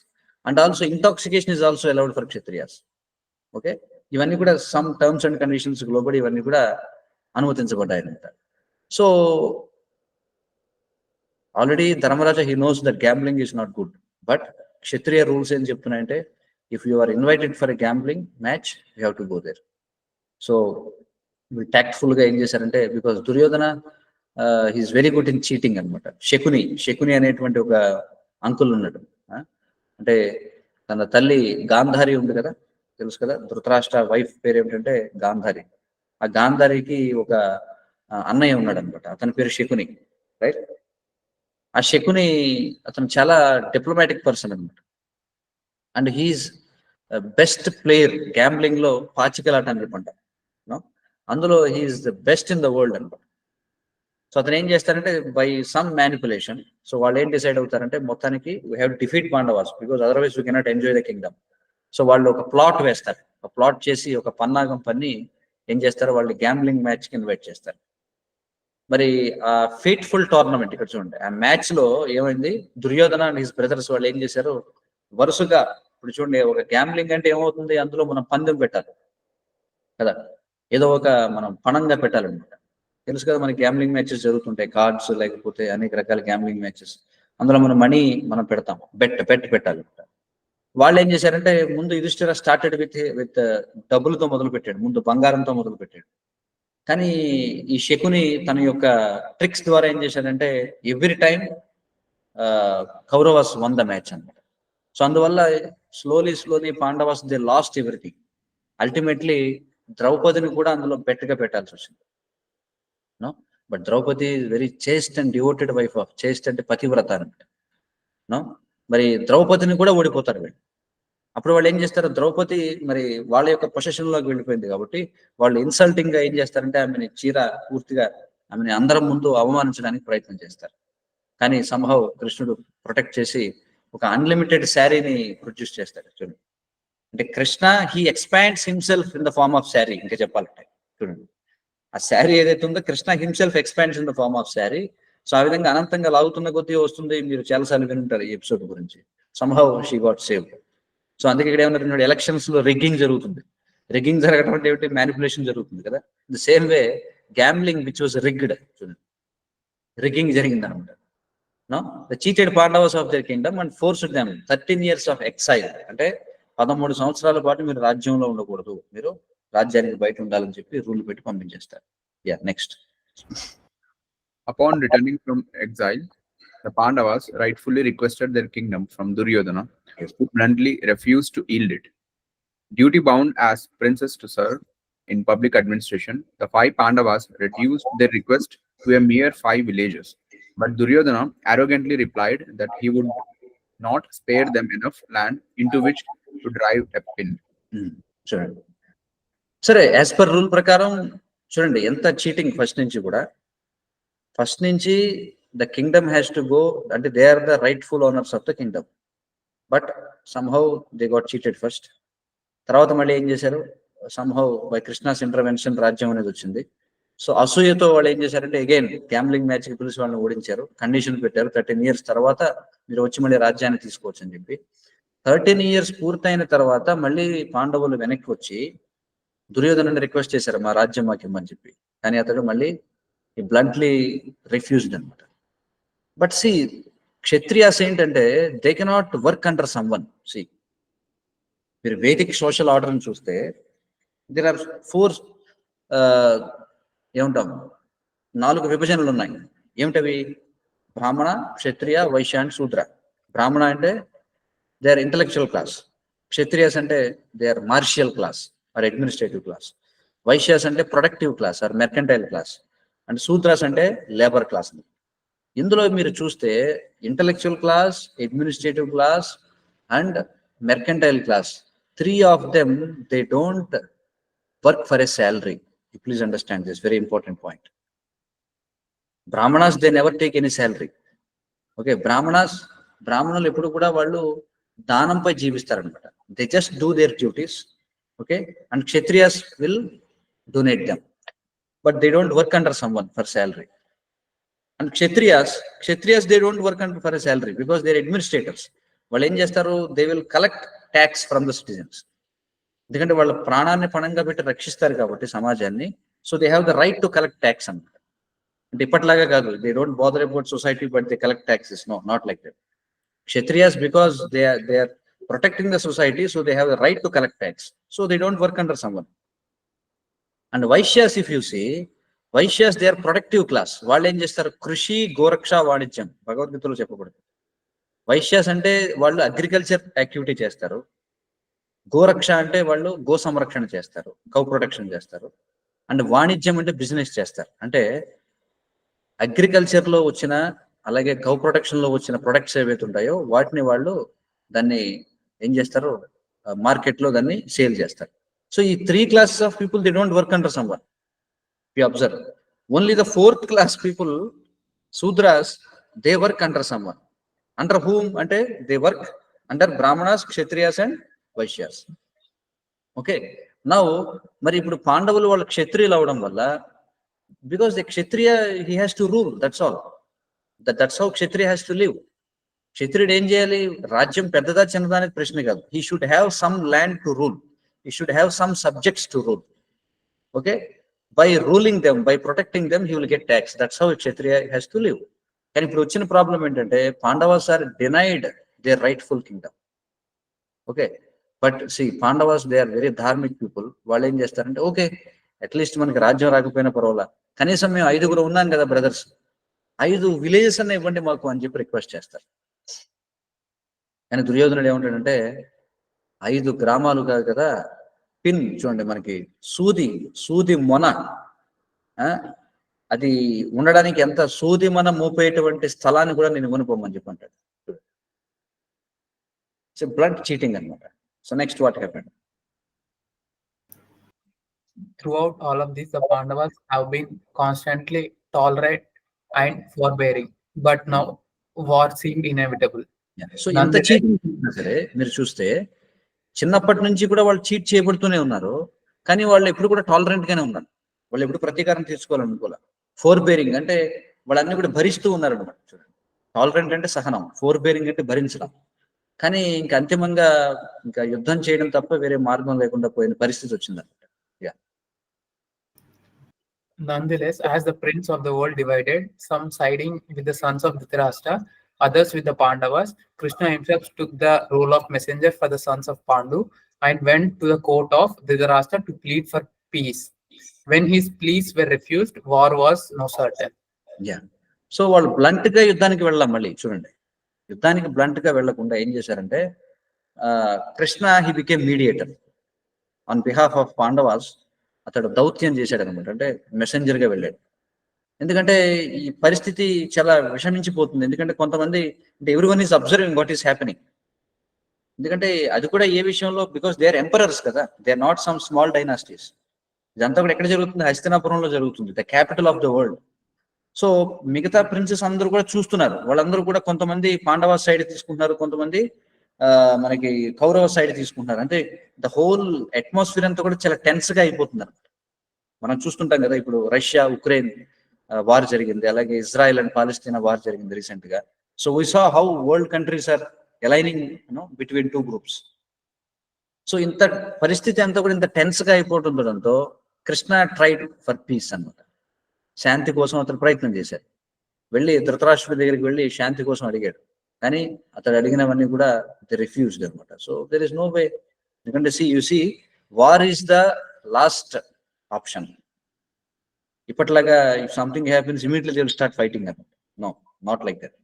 And also intoxication is also allowed for kshatriyas. Okay, ఇవన్నీ కూడా సమ్ టర్మ్స్ అండ్ కండిషన్స్ లోబడి ఇవన్నీ కూడా అనుమతించబడ్డాయి అనమాట. So already Dharmaraja he knows that gambling is not good, but Kshatriya rules ఏం చెప్తున్నాయంటే if you are invited for a gambling match you have to go there. So tactful గా ఏం చేశారంటే, because Duryodhana he's very good in cheating అనమాట. శకుని అనేటువంటి ఒక uncle ఉన్నాడు. అంటే తన తల్లి గాంధారి ఉంది కదా, తెలుసు కదా, ధృతరాష్ట్ర వైఫ్ పేరు ఏమిటంటే గాంధారి. ఆ గాంధారికి ఒక అన్నయ్య ఉన్నాడు అనమాట, అతని పేరు శకుని, రైట్. ఆ శకుని అతను చాలా డిప్లొమాటిక్ పర్సన్ అనమాట. And he is best player gambling లో, పాచికలాట అని చెప్పంట, అందులో he is the best in the world అనమాట. సో అతను ఏం చేస్తారంటే బై సమ్ మ్యానిపులేషన్, సో వాళ్ళు ఏం డిసైడ్ అవుతారంటే మొత్తానికి we have defeat Pandavas because otherwise we cannot enjoy the kingdom. So వాళ్ళు ఒక ప్లాట్ వేస్తారు, ఒక ప్లాట్ చేసి ఒక పన్నాగం పన్ని ఏం చేస్తారు, వాళ్ళు గ్యాంబ్లింగ్ మ్యాచ్ కి ఇన్వైట్ చేస్తారు. మరి ఆ ఫేట్ఫుల్ టోర్నమెంట్ ఇక్కడ చూడండి, ఆ మ్యాచ్ లో ఏమైంది, దుర్యోధన అండ్ హిస్ బ్రదర్స్ వాళ్ళు ఏం చేశారు, వరుసగా ఇప్పుడు చూడండి, ఒక గ్యాంబ్లింగ్ అంటే ఏమవుతుంది, అందులో మనం పందెం పెట్టాలి కదా, ఏదో ఒక మనం పణంగా పెట్టాలన్నమాట. తెలుసు కదా, మనకి గ్యాంబ్లింగ్ మ్యాచెస్ జరుగుతుంటాయి, కార్డ్స్ లేకపోతే అనేక రకాల గ్యాంబ్లింగ్ మ్యాచెస్, అందులో మనం మనీ మనం పెడతాం, బెట్ పెట్టాలి. వాళ్ళు ఏం చేశారంటే ముందు యుధిష్ఠిర స్టార్టెడ్ విత్ డబ్బులతో మొదలు పెట్టాడు, ముందు బంగారంతో మొదలు పెట్టాడు. కానీ ఈ శకుని తన యొక్క ట్రిక్స్ ద్వారా ఏం చేశాడంటే every time Kauravas won the match అన్నమాట. సో అందువల్ల slowly Pandavas they lost everything. Ultimately ద్రౌపదిని కూడా అందులో బెట్గా పెట్టాల్సి వచ్చింది. No, but Draupadi very chaste and devoted wife of, chaste అంటే పతివ్రత అనమాట. నో, మరి ద్రౌపదిని కూడా ఓడిపోతారు వీళ్ళు. అప్పుడు వాళ్ళు ఏం చేస్తారు, ద్రౌపది మరి వాళ్ళ యొక్క పొజిషన్ లోకి వెళ్ళిపోయింది కాబట్టి వాళ్ళు ఇన్సల్టింగ్ గా ఏం చేస్తారంటే ఆమెని చీర పూర్తిగా ఆమెని అందరం ముందు అవమానించడానికి ప్రయత్నం చేస్తారు. కానీ సంహవ్ కృష్ణుడు ప్రొటెక్ట్ చేసి ఒక అన్లిమిటెడ్ శారీని ప్రొడ్యూస్ చేస్తాడు. చూడండి, అంటే Krishna he expands himself in the form of sari. ఇంకా చెప్పాలంటే చూడండి, ఆ శారీ ఏదైతే ఉందో Krishna himself expands in the form of sari. So ఆ విధంగా అనంతంగా లాగుతున్న కొద్దీ వస్తుంది. మీరు చాలాసార్లు వినుంటారు ఈ ఎపిసోడ్ గురించి. Somehow she got saved. So అందుకే ఇక్కడ ఏమన్నారు, ఎలక్షన్స్ లో రిగ్గింగ్ జరుగుతుంది. రిగ్గింగ్ జరగడం అంటే ఏమిటి, మ్యానిపులేషన్ జరుగుతుంది కదా. The same way gambling which was rigged, చూడండి, రిగ్గింగ్ జరిగింది అనమాట. No, the cheated Pandavas of their kingdom and forced them 13 years of exile. అంటే 13 సంవత్సరాల పాటు మీరు రాజ్యంలో ఉండకూడదు, మీరు రాజ్యానికి బయట ఉండాలని చెప్పి రూల్ పెట్టి పంపించేస్తారు. Yeah, next. Upon returning from exile, the Pandavas rightfully requested their kingdom from Duryodhana, who bluntly refused to yield it. Duty bound as princes to serve in public administration, the 5 Pandavas reduced their request to a mere 5 villages. But Duryodhana arrogantly replied that he would not spare them enough land into which to drive a pin. చూడండి, సరే, as per rule ప్రకారం చూడండి ఎంత cheating. First నుంచి the kingdom has to go, అంటే they are the rightful owners of the kingdom, but somehow they got cheated first. తర్వాత మళ్ళీ ఏం చేశారు, సమ్హౌ బై కృష్ణాస్ ఇంటర్వెన్షన్ రాజ్యం అనేది వచ్చింది. సో అసూయతో వాళ్ళు ఏం చేశారంటే అగైన్ గ్యాంబ్లింగ్ మ్యాచ్ కి పిలిచి వాళ్ళని ఓడించారు, కండిషన్ పెట్టారు, 13 years తర్వాత మీరు వచ్చి మళ్ళీ రాజ్యాన్ని తీసుకోవచ్చు అని చెప్పి. 13 years పూర్తయిన తర్వాత మళ్ళీ పాండవులు వెనక్కి వచ్చి దుర్యోధను రిక్వెస్ట్ చేశారు, మా రాజ్యం మాకు ఇమ్మని చెప్పి. కానీ అతడు మళ్ళీ బ్లంట్లీ రిఫ్యూజ్డ్ అనమాట. బట్ సి, క్షత్రియాస్ ఏంటంటే they cannot work under someone. See, మీరు వేదిక్ సోషల్ ఆర్డర్ని చూస్తే దేర్ ఆర్ 4 ఏమంటాం 4 విభజనలు ఉన్నాయి. ఏమిటవి, బ్రాహ్మణ, క్షత్రియ, వైశ్య అండ్ శూద్ర. బ్రాహ్మణ అంటే they are intellectual class, Kshatriyas అంటే they are martial class or administrative class, Vaishyas అంటే productive class or mercantile class, and Shudras అంటే లేబర్ క్లాస్. ఇందులో మీరు చూస్తే intellectual class, administrative class and mercantile class, 3 of them they don't work for a salary. You please understand this very important point. Brahmanas, they never take any salary. Okay, బ్రాహ్మణులు ఎప్పుడు కూడా వాళ్ళు దానంపై జీవిస్తారనమాట. They just do their duties. Okay, and Kshatriyas will donate them, but they don't work under someone for salary. And kshatriyas they don't work under for a salary because they're administrators. వాళ్ళు ఏం చేస్తారు, they will collect tax from the citizens. ఎందుకంటే వాళ్ళ ప్రాణాన్ని పణంగా పెట్టి రక్షిస్తారు కాబట్టి సమాజాన్ని. So they have the right to collect tax అన్నమాట. అంటే ఇప్పటిలాగా కాదు, they don't bother about society but they collect taxes. No, not like that. Kshatriyas, because they are protecting the society, so they have the right to collect tax. So they don't work under someone. And Vaishyas, if you see, Vaishyas, they are productive class. వాళ్ళు ఏం చేస్తారు? కృషి, గోరక్ష, వాణిజ్యం భగవద్గీతలో చెప్పబడుతుంది. వైశ్యాస్ అంటే వాళ్ళు agriculture activity చేస్తారు. గోరక్ష అంటే వాళ్ళు గో సంరక్షణ చేస్తారు, కౌ ప్రొటెక్షన్ చేస్తారు. అండ్ వాణిజ్యం అంటే బిజినెస్ చేస్తారు. అంటే అగ్రికల్చర్ లో వచ్చిన, అలాగే కౌ ప్రొటెక్షన్ లో వచ్చిన ప్రొడక్ట్స్ ఏవైతే ఉంటాయో వాటిని వాళ్ళు దాన్ని ఏం చేస్తారు? మార్కెట్ లో దాన్ని సేల్ చేస్తారు. సో ఈ 3 classes of people they don't work under someone. You observe only the 4th class people, Shudras, they work under someone. Under whom అంటే they work under Brahmanas, Kshatriyas and Vaishyas. Okay, now మరి ఇప్పుడు పాండవులు వాళ్ళు క్షత్రియులు అవడం వల్ల, because the Kshatriya he has to rule, that's all. That's how Kshatriya has to live. క్షత్రియుడు ఏం చేయాలి? రాజ్యం పెద్దదా చిన్నదా అనేది ప్రశ్న కాదు. He should have some land to rule, he should have some subjects to rule. Okay, by ruling them, by protecting them, he will get tax. That's how Kshatriya has to live. కానీ ఇప్పుడు వచ్చిన ప్రాబ్లం ఏంటంటే Pandavas are denied their rightful kingdom. Okay, but see Pandavas they are very dharmic people. వాళ్ళు ఏం చేస్తారంటే, okay at least మనకి రాజ్యం రాకపోయినా పర్వాలా, కనీసం మేము 5 ఉన్నాం కదా బ్రదర్స్, 5 విలేజెస్ అన్న ఇవ్వండి మాకు అని చెప్పి రిక్వెస్ట్ చేస్తారు. కానీ దుర్యోధనుడు ఏమంటాడంటే 5 గ్రామాలు కాదు కదా, పిన్ చూడండి మనకి సూది మొన, అది ఉండడానికి ఎంత సూది మన మోపేటువంటి స్థలాన్ని కూడా నేను కొనుక్కోమని చెప్పి అంటాడు. సో బ్లంట్ చీటింగ్ అనమాట. So next what happened? Throughout all of this, the Pandavas have been constantly tolerant and forbearing, but now war seemed inevitable. So ఇంత చీటింగ్ సరే మీరు చూస్తే చిన్నప్పటి నుంచి కూడా వాళ్ళు చీట్ చేయబడుతూనే ఉన్నారు. కానీ వాళ్ళు ఎప్పుడు కూడా టాలరెంట్ గానే ఉన్నారు. వాళ్ళు ఎప్పుడు ప్రతీకారం తీసుకోవాలనుకోవాలి. ఫోర్ బేరింగ్ అంటే వాళ్ళన్నీ కూడా భరిస్తూ ఉన్నారు అనమాట. చూడండి, టాలరెంట్ అంటే సహనం, ఫోర్ బేరింగ్ అంటే భరించడం. కానీ ఇంకా అంతిమంగా ఇంకా యుద్ధం చేయడం తప్ప వేరే మార్గం లేకుండా పోయిన పరిస్థితి వచ్చిందన్నమాట. Nonetheless, as the prince of the world divided, some siding with the sons of Dhritarashtra, others with the Pandavas, Krishna himself took the role of messenger for the sons of Pandu and went to the court of Dhritarashtra to plead for peace. When his pleas were refused, war was no certain. So వాళ్ళు blunt గా యుద్ధానికి వెళ్ళాం. మళ్ళీ చూడండి, యుద్ధానికి blunt గా వెళ్లకుండా ఏం చేశారంటే, Krishna he became mediator on behalf of Pandavas. అతడు దౌత్యం చేశాడు అనమాట, అంటే మెసెంజర్ గా వెళ్ళాడు. ఎందుకంటే ఈ పరిస్థితి చాలా విషమించిపోతుంది. ఎందుకంటే కొంతమంది, అంటే everyone is observing what is happening. ఎందుకంటే అది కూడా ఏ విషయంలో, బికాస్ దే ఆర్ ఎంపరర్స్ కదా, they are not some small dynasties. ఇదంతా కూడా ఎక్కడ జరుగుతుంది? హస్తినాపురంలో జరుగుతుంది, the capital of the world. So మిగతా ప్రిన్సెస్ అందరూ కూడా చూస్తున్నారు. వాళ్ళందరూ కూడా కొంతమంది పాండవ సైడ్ తీసుకుంటున్నారు, కొంతమంది మనకి కౌరవ సైడ్ తీసుకుంటున్నారు. అంటే ద హోల్ అట్మాస్ఫియర్ అంతా కూడా చాలా టెన్స్ గా అయిపోతుంది అనమాట. మనం చూస్తుంటాం కదా, ఇప్పుడు రష్యా ఉక్రెయిన్ వార్ జరిగింది, అలాగే ఇజ్రాయెల్ అండ్ పాలస్తీనా వార్ జరిగింది రీసెంట్ గా. So we saw how world countries are aligning between 2 groups. సో ఇంత పరిస్థితి అంతా కూడా ఇంత టెన్స్ గా అయిపోతుండడంతో కృష్ణ ట్రైడ్ ఫర్ పీస్ అన్నమాట. శాంతి కోసం అతను ప్రయత్నం చేశాడు. వెళ్ళి ధృతరాష్ట్రుడి దగ్గరికి వెళ్ళి శాంతి కోసం అడిగాడు. కానీ అతడు అడిగినవన్నీ కూడా ది రిఫ్యూజ్డ్ అనమాట. So there is no way. ఎందుకంటే you see war is the last option. ఇప్పట్లాగా if something happens immediately they will start fighting అనమాట. No, not like that.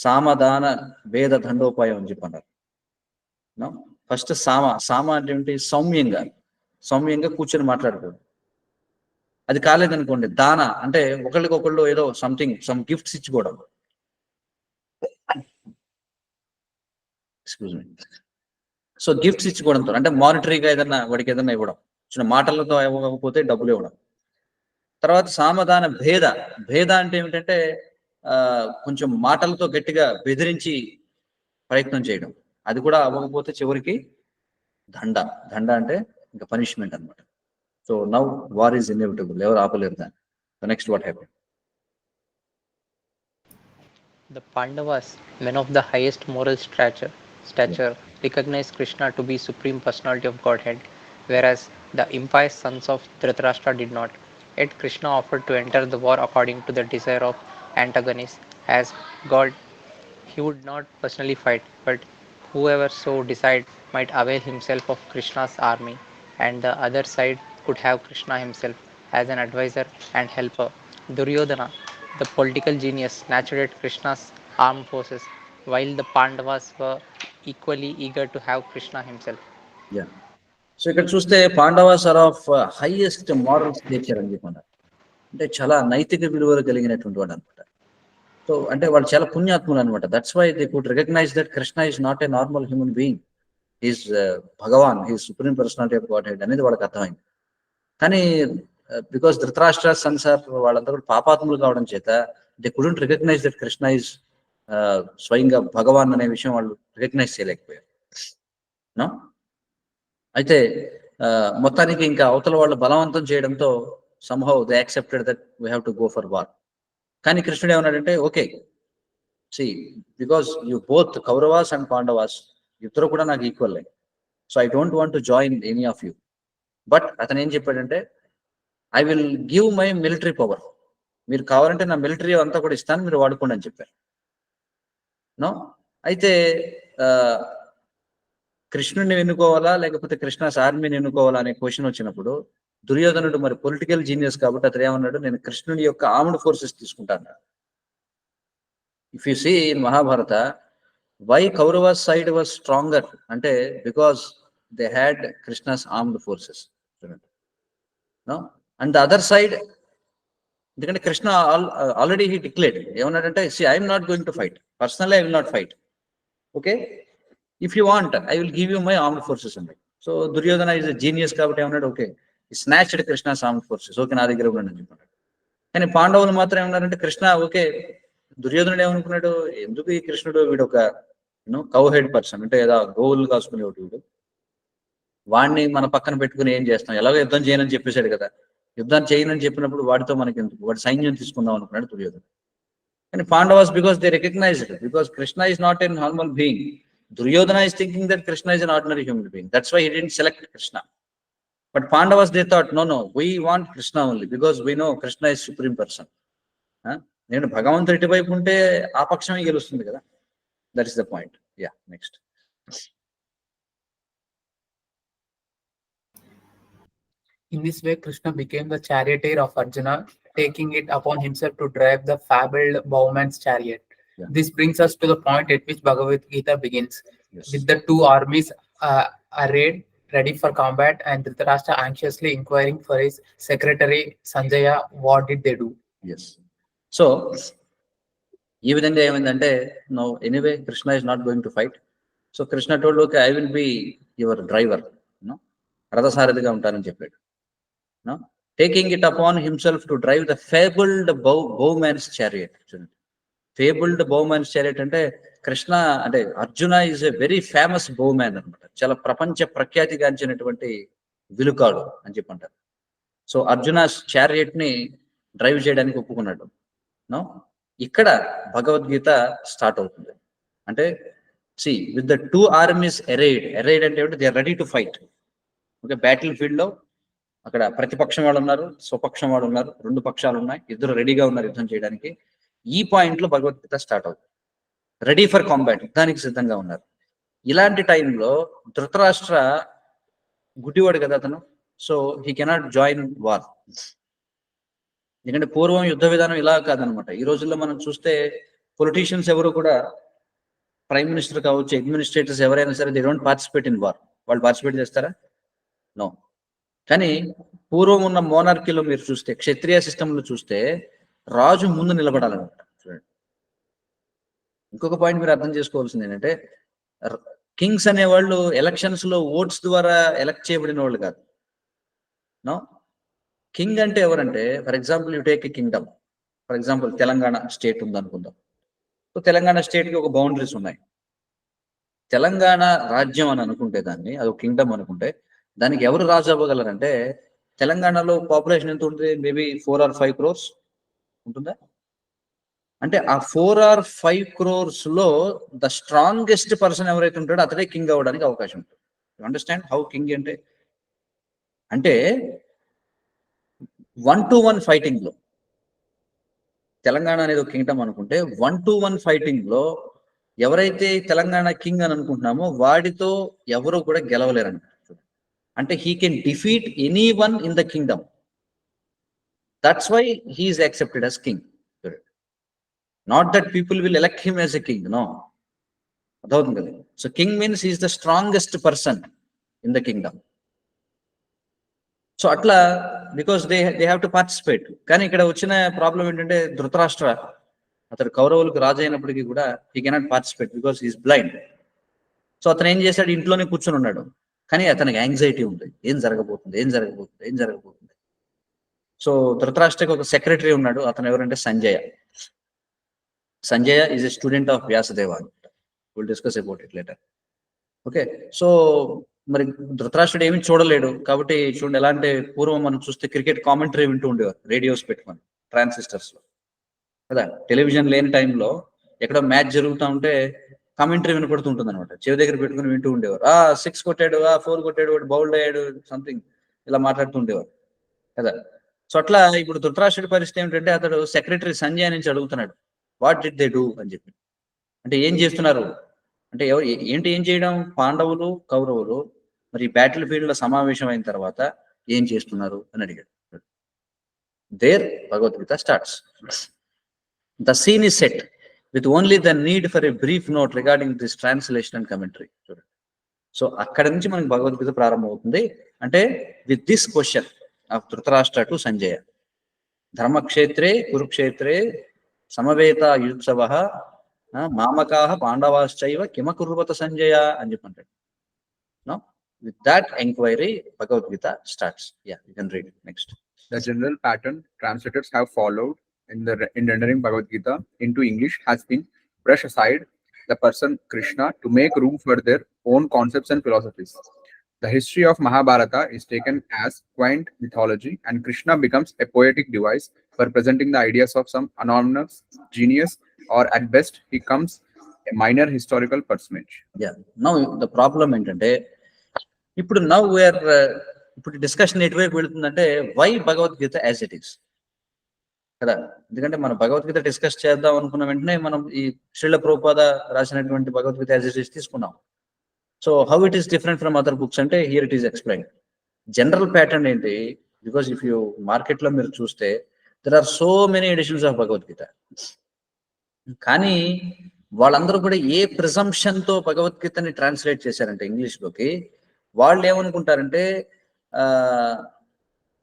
సామదాన భేద దండోపాయం అని చెప్పన్నారు. నో, ఫస్ట్ సామ అంటే ఏంటి? సౌమ్యంగా కూర్చొని మాట్లాడుకోవడం. అది కాలేదనుకోండి, దాన అంటే ఒకళ్ళకొకళ్ళు ఏదో సమ్ గిఫ్ట్స్ ఇచ్చుకోవడం. Excuse me. సో గిఫ్ట్స్ ఇచ్చుకోవడంతో, అంటే మానిటరీగా ఏదన్నా వాడికి ఏదన్నా ఇవ్వడం, చిన్న మాటలతో ఇవ్వకపోతే డబ్బులు ఇవ్వడం. తర్వాత సామధాన భేద అంటే ఏమిటంటే కొంచెం మాటలతో గట్టిగా బెదిరించి ప్రయత్నం చేయడం. అది కూడా అవ్వకపోతే చివరికి దండ అంటే ఇంకా పనిష్మెంట్ అనమాట. So now war is inevitable, ఎవరు ఆపలేరు దాన్ని. So next what happened? The Pandavas, men of the highest moral stature, recognized Krishna to be Supreme Personality of Godhead, whereas the impious sons of Dhritarashtra did not. Yet Krishna offered to enter the war according to the desire of antagonists. As God, he would not personally fight, but whoever so decide might avail himself of Krishna's army, and the other side could have Krishna himself as an advisor and helper. Duryodhana, the political genius, nurtured at Krishna's armed forces, while the Pandavas were equally eager to have Krishna himself. Yeah, so ఇక్కడ చూస్తే Pandavas are of highest moral nature అని చెప్పన్నారు. అంటే చాలా నైతిక విలువలు కలిగినటువంటి వాడు అనమాట. సో అంటే వాళ్ళు చాలా పుణ్యాత్ములు అనమాట. That's why they could recognize that Krishna is not a normal human being, is Bhagavan, is supreme personality of godhead అనేది వాళ్ళకి అర్థమైంది. కానీ బికాస్ ధృతరాష్ట్ర సన్సార్ వాళ్ళంతా కూడా పాపాత్ములు కావడం చేత they couldn't recognize that Krishna ఈజ్ స్వయంగా భగవాన్ అనే విషయం వాళ్ళు రికగ్నైజ్ చేయలేకపోయారు. నో, అయితే మొత్తానికి ఇంకా అవతల వాళ్ళు బలవంతం చేయడంతో somehow they accepted that we have to go for war. కానీ కృష్ణుడు ఏమన్నాడంటే, okay, see because you both Kauravas and Pandavas ఇద్దరు కూడా నాకు equal, so I don't want to join any of you. But అతను ఏం చెప్పాడంటే, I will give my military power, మీరు కావాలంటే నా మిలిటరీ అంతా కూడా ఇస్తాను, మీరు వాడుకోండి అని చెప్పారు. నో, అయితే కృష్ణుడిని ఎన్నుకోవాలా లేకపోతే కృష్ణాస్ ఆర్మీని ఎన్నుకోవాలా అనే క్వశ్చన్ వచ్చినప్పుడు దుర్యోధనుడు మరి పొలిటికల్ జీనియస్ కాబట్టి అతను ఏమన్నాడు, నేను కృష్ణుడి యొక్క ఆర్మ్డ్ ఫోర్సెస్ తీసుకుంటాను. If you see in Mahabharata, why Kaurava side was stronger అంటే because they had Krishna's armed forces. No, and the other side, ఎందుకంటే కృష్ణ ఆల్రెడీ హీ డిక్లేర్డ్ ఏమన్నాడంటే, see I'm not going to fight, personally I will not fight, okay, if you want I will give you my armed forces అండి. So Duryodhana is a genius కాబట్టి ఏమన్నాడు, okay, snatched Krishna's armed forces, okay, నా దగ్గర కూడా అని చెప్పాడు. కానీ పాండవులు మాత్రం ఏమన్నారంటే, కృష్ణ ఓకే, దుర్యోధనుడు ఏమనుకున్నాడు, ఎందుకు ఈ కృష్ణుడు వీడు ఒక కౌ హెడ్ పర్సన్, అంటే ఏదో గోవులు కాసుకునేవాడు వీడు, వాడిని మన పక్కన పెట్టుకుని ఏం చేస్తాం, ఎలాగో యుద్ధం చేయనని చెప్పేశాడు కదా, యుద్ధాన్ని చేయనని చెప్పినప్పుడు వాడితో మనకి ఎందుకు, వాడి సైన్యం తీసుకుందాం అనుకున్నాడు దుర్యోధనుడు. కానీ Pandavas because they recognized, because Krishna is not an normal being, Duryodhana is thinking that Krishna is an ordinary human being. That's why he didn't select Krishna. But Pandavas, they thought, no, we want Krishna only because we know Krishna is supreme person. నేను భగవంతుడి ఇటువైపు ఉంటే ఆ పక్షమే గెలుస్తుంది కదా. That is the point. Yeah, next. In this way, Krishna became the charioteer of Arjuna, taking it upon himself to drive the fabled bowman's chariot. Yeah. This brings us to the point at which Bhagavad Gita begins, Yes. with the two armies arrayed, ready for combat, and Dhritarashtra anxiously inquiring for his secretary Sanjaya, what did they do? Yes. So ఈ విధంగా ఏమైందంటే, no anyway Krishna is not going to fight. So Krishna told, okay, I will be your driver, రథసారథిగా ఉంటానని చెప్పాడు. Taking it upon himself to drive the fabled bowman's chariot. చూడండి, fabled bowman's chariot అంటే కృష్ణ అంటే Arjuna is a very famous bowman అనమాట, చాలా ప్రపంచ ప్రఖ్యాతిగాంచినటువంటి విలుకాడు అని చెప్పంటారు. సో అర్జున చారియట్ ని డ్రైవ్ చేయడానికి ఒప్పుకున్నాడు. నో, ఇక్కడ భగవద్గీత స్టార్ట్ అవుతుంది. అంటే see with the two armies arrived అంటే they are ready to fight. Okay, battle field లో అక్కడ ప్రతిపక్షం వాళ్ళు ఉన్నారు, స్వపక్షం వాళ్ళు ఉన్నారు, రెండు పక్షాలు ఉన్నాయి, ఇద్దరు రెడీగా ఉన్నారు యుద్ధం చేయడానికి. ఈ పాయింట్ లో భగవద్గీత స్టార్ట్ అవుతుంది. రెడీ ఫర్ కాంబాట్, యుద్ధానికి సిద్ధంగా ఉన్నారు. ఇలాంటి టైంలో ధృతరాష్ట్ర గుడ్డివాడు కదా అతను, so he cannot join war. ఎందుకంటే పూర్వం యుద్ధ విధానం ఇలా కాదనమాట. ఈ రోజుల్లో మనం చూస్తే పొలిటీషియన్స్ ఎవరు కూడా, ప్రైమ్ మినిస్టర్ కావచ్చు, అడ్మినిస్ట్రేటర్స్ ఎవరైనా సరే, they don't participate in war. వాళ్ళు పార్టిసిపేట్ చేస్తారా? నో. కానీ పూర్వం ఉన్న మోనార్కీలో మీరు చూస్తే, క్షత్రియ సిస్టంలో చూస్తే రాజు ముందు నిలబడాలన్నమాట. చూడండి, ఇంకొక పాయింట్ మీరు అర్థం చేసుకోవాల్సింది ఏంటంటే, కింగ్స్ అనేవాళ్ళు ఎలక్షన్స్ లో ఓట్స్ ద్వారా ఎలక్ట్ చేయబడిన వాళ్ళు కాదు. నో, కింగ్ అంటే ఎవరంటే, for example you take a Kingdom. For example Telangana state ఉంది అనుకుందాం. సో తెలంగాణ స్టేట్ కి ఒక బౌండరీస్ ఉన్నాయి. తెలంగాణ రాజ్యం అని అనుకుంటే దాన్ని, అది ఒక కింగ్డమ్ అనుకుంటే, దానికి ఎవరు రాజు అవ్వగలరంటే, తెలంగాణలో పాపులేషన్ ఎంత ఉంటుంది, మేబీ 4 or 5 crores ఉంటుందా? అంటే ఆ 4 or 5 crores లో ద స్ట్రాంగెస్ట్ పర్సన్ ఎవరైతే ఉంటాడో అతడే కింగ్ అవ్వడానికి అవకాశం ఉంటుంది. అండర్స్టాండ్ హౌ కింగ్ అంటే 1-to-1 ఫైటింగ్ లో తెలంగాణ అనేది ఒక కింగ్డమ్ అనుకుంటే 1-to-1 ఫైటింగ్ లో ఎవరైతే తెలంగాణ కింగ్ అని అనుకుంటున్నామో వాడితో ఎవరు కూడా గెలవలేరు అన్నమాట. అంటే he can defeat any one in the kingdom. That's why he is accepted as king. Not that people will elect him as a king, no. అర్థమవుతుంది కదా. So king means is the strongest person in the kingdom. So అట్లా because they have to participate. కానీ ఇక్కడ వచ్చిన problem ఏంటంటే ధృతరాష్ట్ర అతడు కౌరవులకు రాజు అయినప్పటికీ కూడా he cannot participate because is blind. So అతను ఏం చేశాడు, ఇంట్లోనే కూర్చొని ఉన్నాడు. కానీ అతనికి యాంగ్జైటీ ఉంది, ఏం జరగబోతుంది. సో ధృతరాష్ట్రకి ఒక సెక్రటరీ ఉన్నాడు, అతను ఎవరంటే Sanjaya. Sanjaya is a student of Vyasadeva. Will discuss about it later. Okay, so మరి ధృతరాష్ట్రుడు ఏమి చూడలేడు కాబట్టి చూడండి ఎలా అంటే పూర్వం మనం చూస్తే క్రికెట్ కామెంటరీ వింటూ ఉండేవారు రేడియోస్ పెట్టుకొని ట్రాన్సిస్టర్స్ లో కదా. టెలివిజన్ లేని టైంలో ఎక్కడో మ్యాచ్ జరుగుతూ ఉంటే కామెంటరీ వినపడుతుంటుంది అనమాట. చెవి దగ్గర పెట్టుకుని వింటూ ఉండేవారు. 6 కొట్టాడు, 4 కొట్టాడు, వాడు బౌల్డ్ అయ్యాడు, సంథింగ్ ఇలా మాట్లాడుతూ ఉండేవారు కదా. సో అట్లా ఇప్పుడు ధృతరాష్ట్రుడి పరిస్థితి ఏమిటంటే అతడు సెక్రటరీ సంజయ్ నుంచి అడుగుతున్నాడు, వాట్ డిడ్ దే డూ అని చెప్పి. అంటే ఏం చేస్తున్నారు అంటే ఏం చేయడం, పాండవులు కౌరవులు మరి బ్యాటిల్ ఫీల్డ్ లో సమావేశం అయిన తర్వాత ఏం చేస్తున్నారు అని అడిగాడు. There Bhagavad Gita starts. The scene is set with only the need for a brief note regarding this translation and commentary. So అక్కడ నుంచి మనకి భగవద్గీత ప్రారంభమవుతుంది. అంటే with this question of Dhritarashtra to Sanjaya, ధర్మక్షేత్రే కురుక్షేత్రే సమవేత యుత్సవః మామకాః పాండవాశ్చైవ కిమకుర్వత సంజయ అని చెప్పంటాడు. No with that enquiry Bhagavad Gita starts. Yeah, you can read next. The general pattern translators have followed in rendering Bhagavad Gita into English has been brush aside the person Krishna to make room for their own concepts and philosophies. The history of Mahabharata is taken as quaint mythology, and Krishna becomes a poetic device for presenting the ideas of some anonymous genius, or at best he becomes a minor historical personage. Yeah, now the problem ఏంటంటే ఇప్పుడు ఇప్పుడు discussion ఎటువైపు వెళుతుందంటే why Bhagavad Gita as it is కదా. ఎందుకంటే మనం Bhagavad Gita discuss చేద్దాం అనుకున్న వెంటనే మనం ఈ శ్రీల ప్రభుపాద రాసినటువంటి భగవద్గీత యాజ్ ఇట్ ఈస్ తీసుకున్నాం. So how it is different from other books అంటే here it is explain. General pattern ఏంటి, బికాస్ ఇఫ్ యూ మార్కెట్ లో మీరు చూస్తే there are so many editions of Bhagavad Gita. కానీ వాళ్ళందరూ కూడా ఏ ప్రిజంప్షన్ తో భగవద్గీతని ట్రాన్స్లేట్ చేశారంటే ఇంగ్లీష్ లోకి, వాళ్ళు ఏమనుకుంటారంటే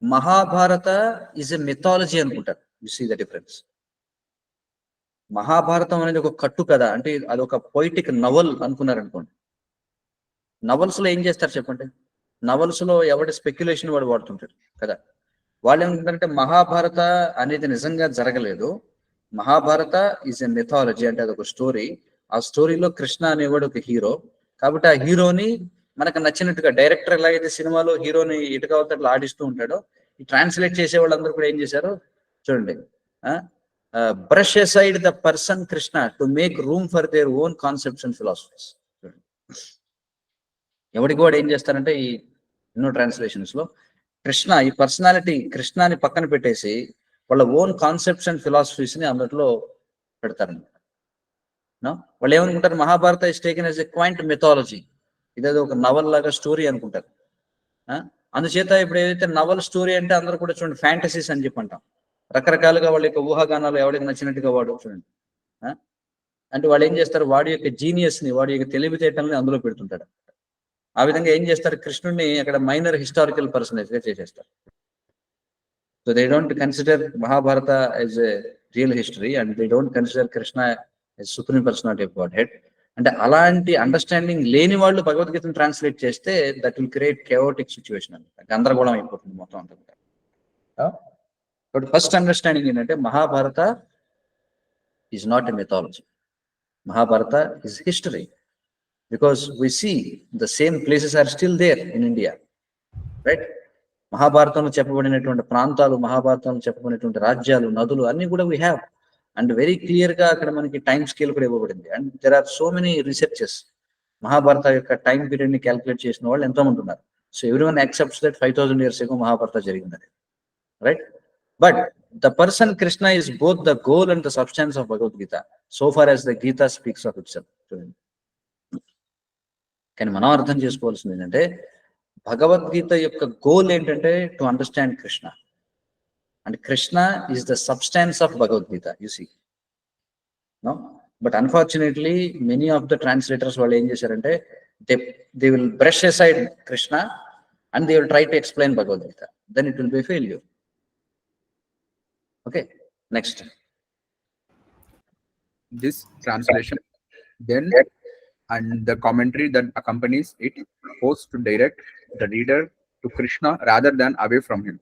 మహాభారత ఈజ్ ఎ మిథాలజీ అనుకుంటారు. You see the difference. మహాభారతం అనేది ఒక కట్టు కదా, అంటే అది ఒక పొయిటిక్ నవల్ అనుకున్నారు అనుకోండి. నవల్స్ లో ఏం చేస్తారు చెప్పండి, నవల్స్ లో ఎవరి స్పెక్యులేషన్ వాడు వాడుతుంటాడు కదా. వాళ్ళు ఏమనుకుంటారంటే మహాభారత అనేది నిజంగా జరగలేదు, మహాభారత ఈజ్ ఎ మిథాలజీ, అంటే అది ఒక స్టోరీ. ఆ స్టోరీలో కృష్ణ అనేవాడు ఒక హీరో, కాబట్టి ఆ హీరోని మనకు నచ్చినట్టుగా డైరెక్టర్ ఎలాగైతే సినిమాలో హీరోని ఇటు కావతలు అట్లా ఆడిస్తూ ఉంటాడో, ఈ ట్రాన్స్లేట్ చేసే వాళ్ళందరూ కూడా ఏం చేశారు చూడండి, brush aside the person Krishna to make room for their own concepts and philosophies. ఎవరికి కూడా ఏం చేస్తారంటే ఈ ఎన్నో ట్రాన్స్లేషన్స్ లో కృష్ణ ఈ పర్సనాలిటీ కృష్ణని పక్కన పెట్టేసి వాళ్ళ ఓన్ కాన్సెప్ట్స్ అండ్ ఫిలాసఫీస్ ని అందులో పెడతారనమాట. వాళ్ళు ఏమనుకుంటారు, Mahabharata is taken as a quaint mythology, ఇదేదో ఒక నవల్ లాగా స్టోరీ అనుకుంటారు. అందుచేత ఇప్పుడు ఏదైతే నవల్ స్టోరీ అంటే అందరూ కూడా చూడండి ఫ్యాంటసీస్ అని చెప్పి అంటాం. రకరకాలుగా వాళ్ళ యొక్క ఊహాగానాలు ఎవరికి నచ్చినట్టుగా వాడు చూడండి. అంటే వాళ్ళు ఏం చేస్తారు, వాడి యొక్క జీనియస్ ని వాడి యొక్క తెలివితేటల్ని అందులో పెడుతుంటాడు. ఆ విధంగా ఏం చేస్తారు, కృష్ణుడిని అక్కడ మైనర్ హిస్టారికల్ పర్సనేజ్ గా చేసేస్తారు. So they don't consider Mahabharata as a real history and they don't consider Krishna as supreme personality of godhead. అంటే అలాంటి అండర్స్టాండింగ్ లేని వాళ్ళు భగవద్గీతను ట్రాన్స్లేట్ చేస్తే that will create chaotic situation అనమాట, గందరగోళం అయిపోతుంది మొత్తం అంతా. బట్ ఫస్ట్ అండర్స్టాండింగ్ ఏంటంటే Mahabharata is not a mythology, Mahabharata is history, because we see the same places are still there in India, right. మహాభారతంలో చెప్పబడినటువంటి ప్రాంతాలు, మహాభారతంలో చెప్పబడినటువంటి రాజ్యాలు, నదులు అన్ని కూడా we have. And very clear గా అక్కడ మనకి టైం స్కేల్ కూడా ఇవ్వబడింది. And there are so many researches. Mahabharata యొక్క టైం పీరియడ్ ని క్యాల్కులేట్ చేసిన వాళ్ళు ఎంతో మంది ఉన్నారు. So everyone accepts that 5000 years ago Mahabharata జరిగిందని, right? But the person Krishna is both the goal and the substance of Bhagavad Gita so far as the Gita speaks of itself. కానీ మనం అర్థం చేసుకోవాల్సింది ఏంటంటే భగవద్గీత యొక్క గోల్ ఏంటంటే to understand Krishna. And Krishna is the substance of Bhagavad Gita, you see. No, but unfortunately many of the translators వాళ్ళు ఏం చేశారంటే they will brush aside Krishna and they will try to explain Bhagavad Gita. Then it will be failure. Okay, next. This translation then and the commentary that accompanies it supposed to direct the reader to Krishna rather than away from him.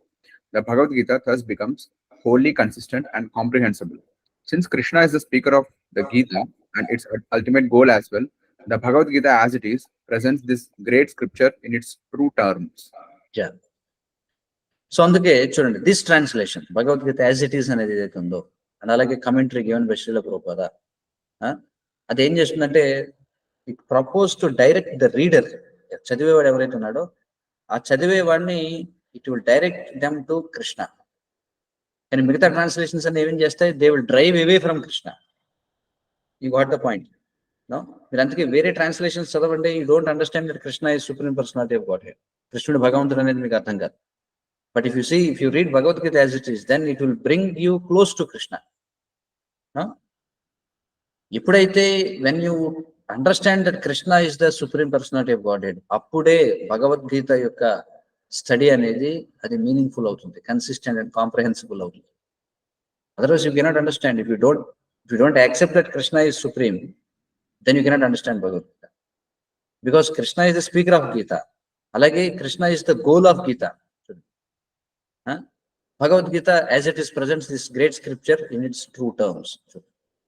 The Bhagavad Gita thus becomes wholly consistent and comprehensible. Since Krishna is the speaker of the Gita and its ultimate goal as well, the Bhagavad Gita as it is presents this great scripture in its true terms. Yeah. So అందుకే చూడండి, this translation Bhagavad Gita as it is అనేది ఏదైతే ఉందో, and అలాగే commentary given by Srila Prabhupada, అది ఏం చేస్తుందంటే it propose to direct the reader. చదివేవాడు ఎవరైతే ఉన్నాడో ఆ చదివేవాడిని it will direct them to Krishna. కానీ మిగతా ట్రాన్స్లేషన్స్ అన్ని ఏమేం చేస్తాయి, they will drive away from Krishna. You got the point. No, మీరు అందుకే వేరే ట్రాన్స్లేషన్స్ చదవండి, you don't understand that Krishna is supreme personality of God head. కృష్ణుడు భగవంతుడు అనేది మీకు అర్థం కాదు. But if you read Bhagavad Gita as it is, then it will bring you close to Krishna. No? Ippudaithe when you understand that Krishna is the supreme personality of Godhead, appude Bhagavad Gita yokka study anedi adi meaningful avutundi, consistent and comprehensible avutundi. Otherwise you cannot understand. If you don't accept that Krishna is supreme, then you cannot understand Bhagavad Gita. Because Krishna is the speaker of Gita. Alage Krishna is the goal of Gita. Bhagavad Gita as it is presents this great scripture in its true terms.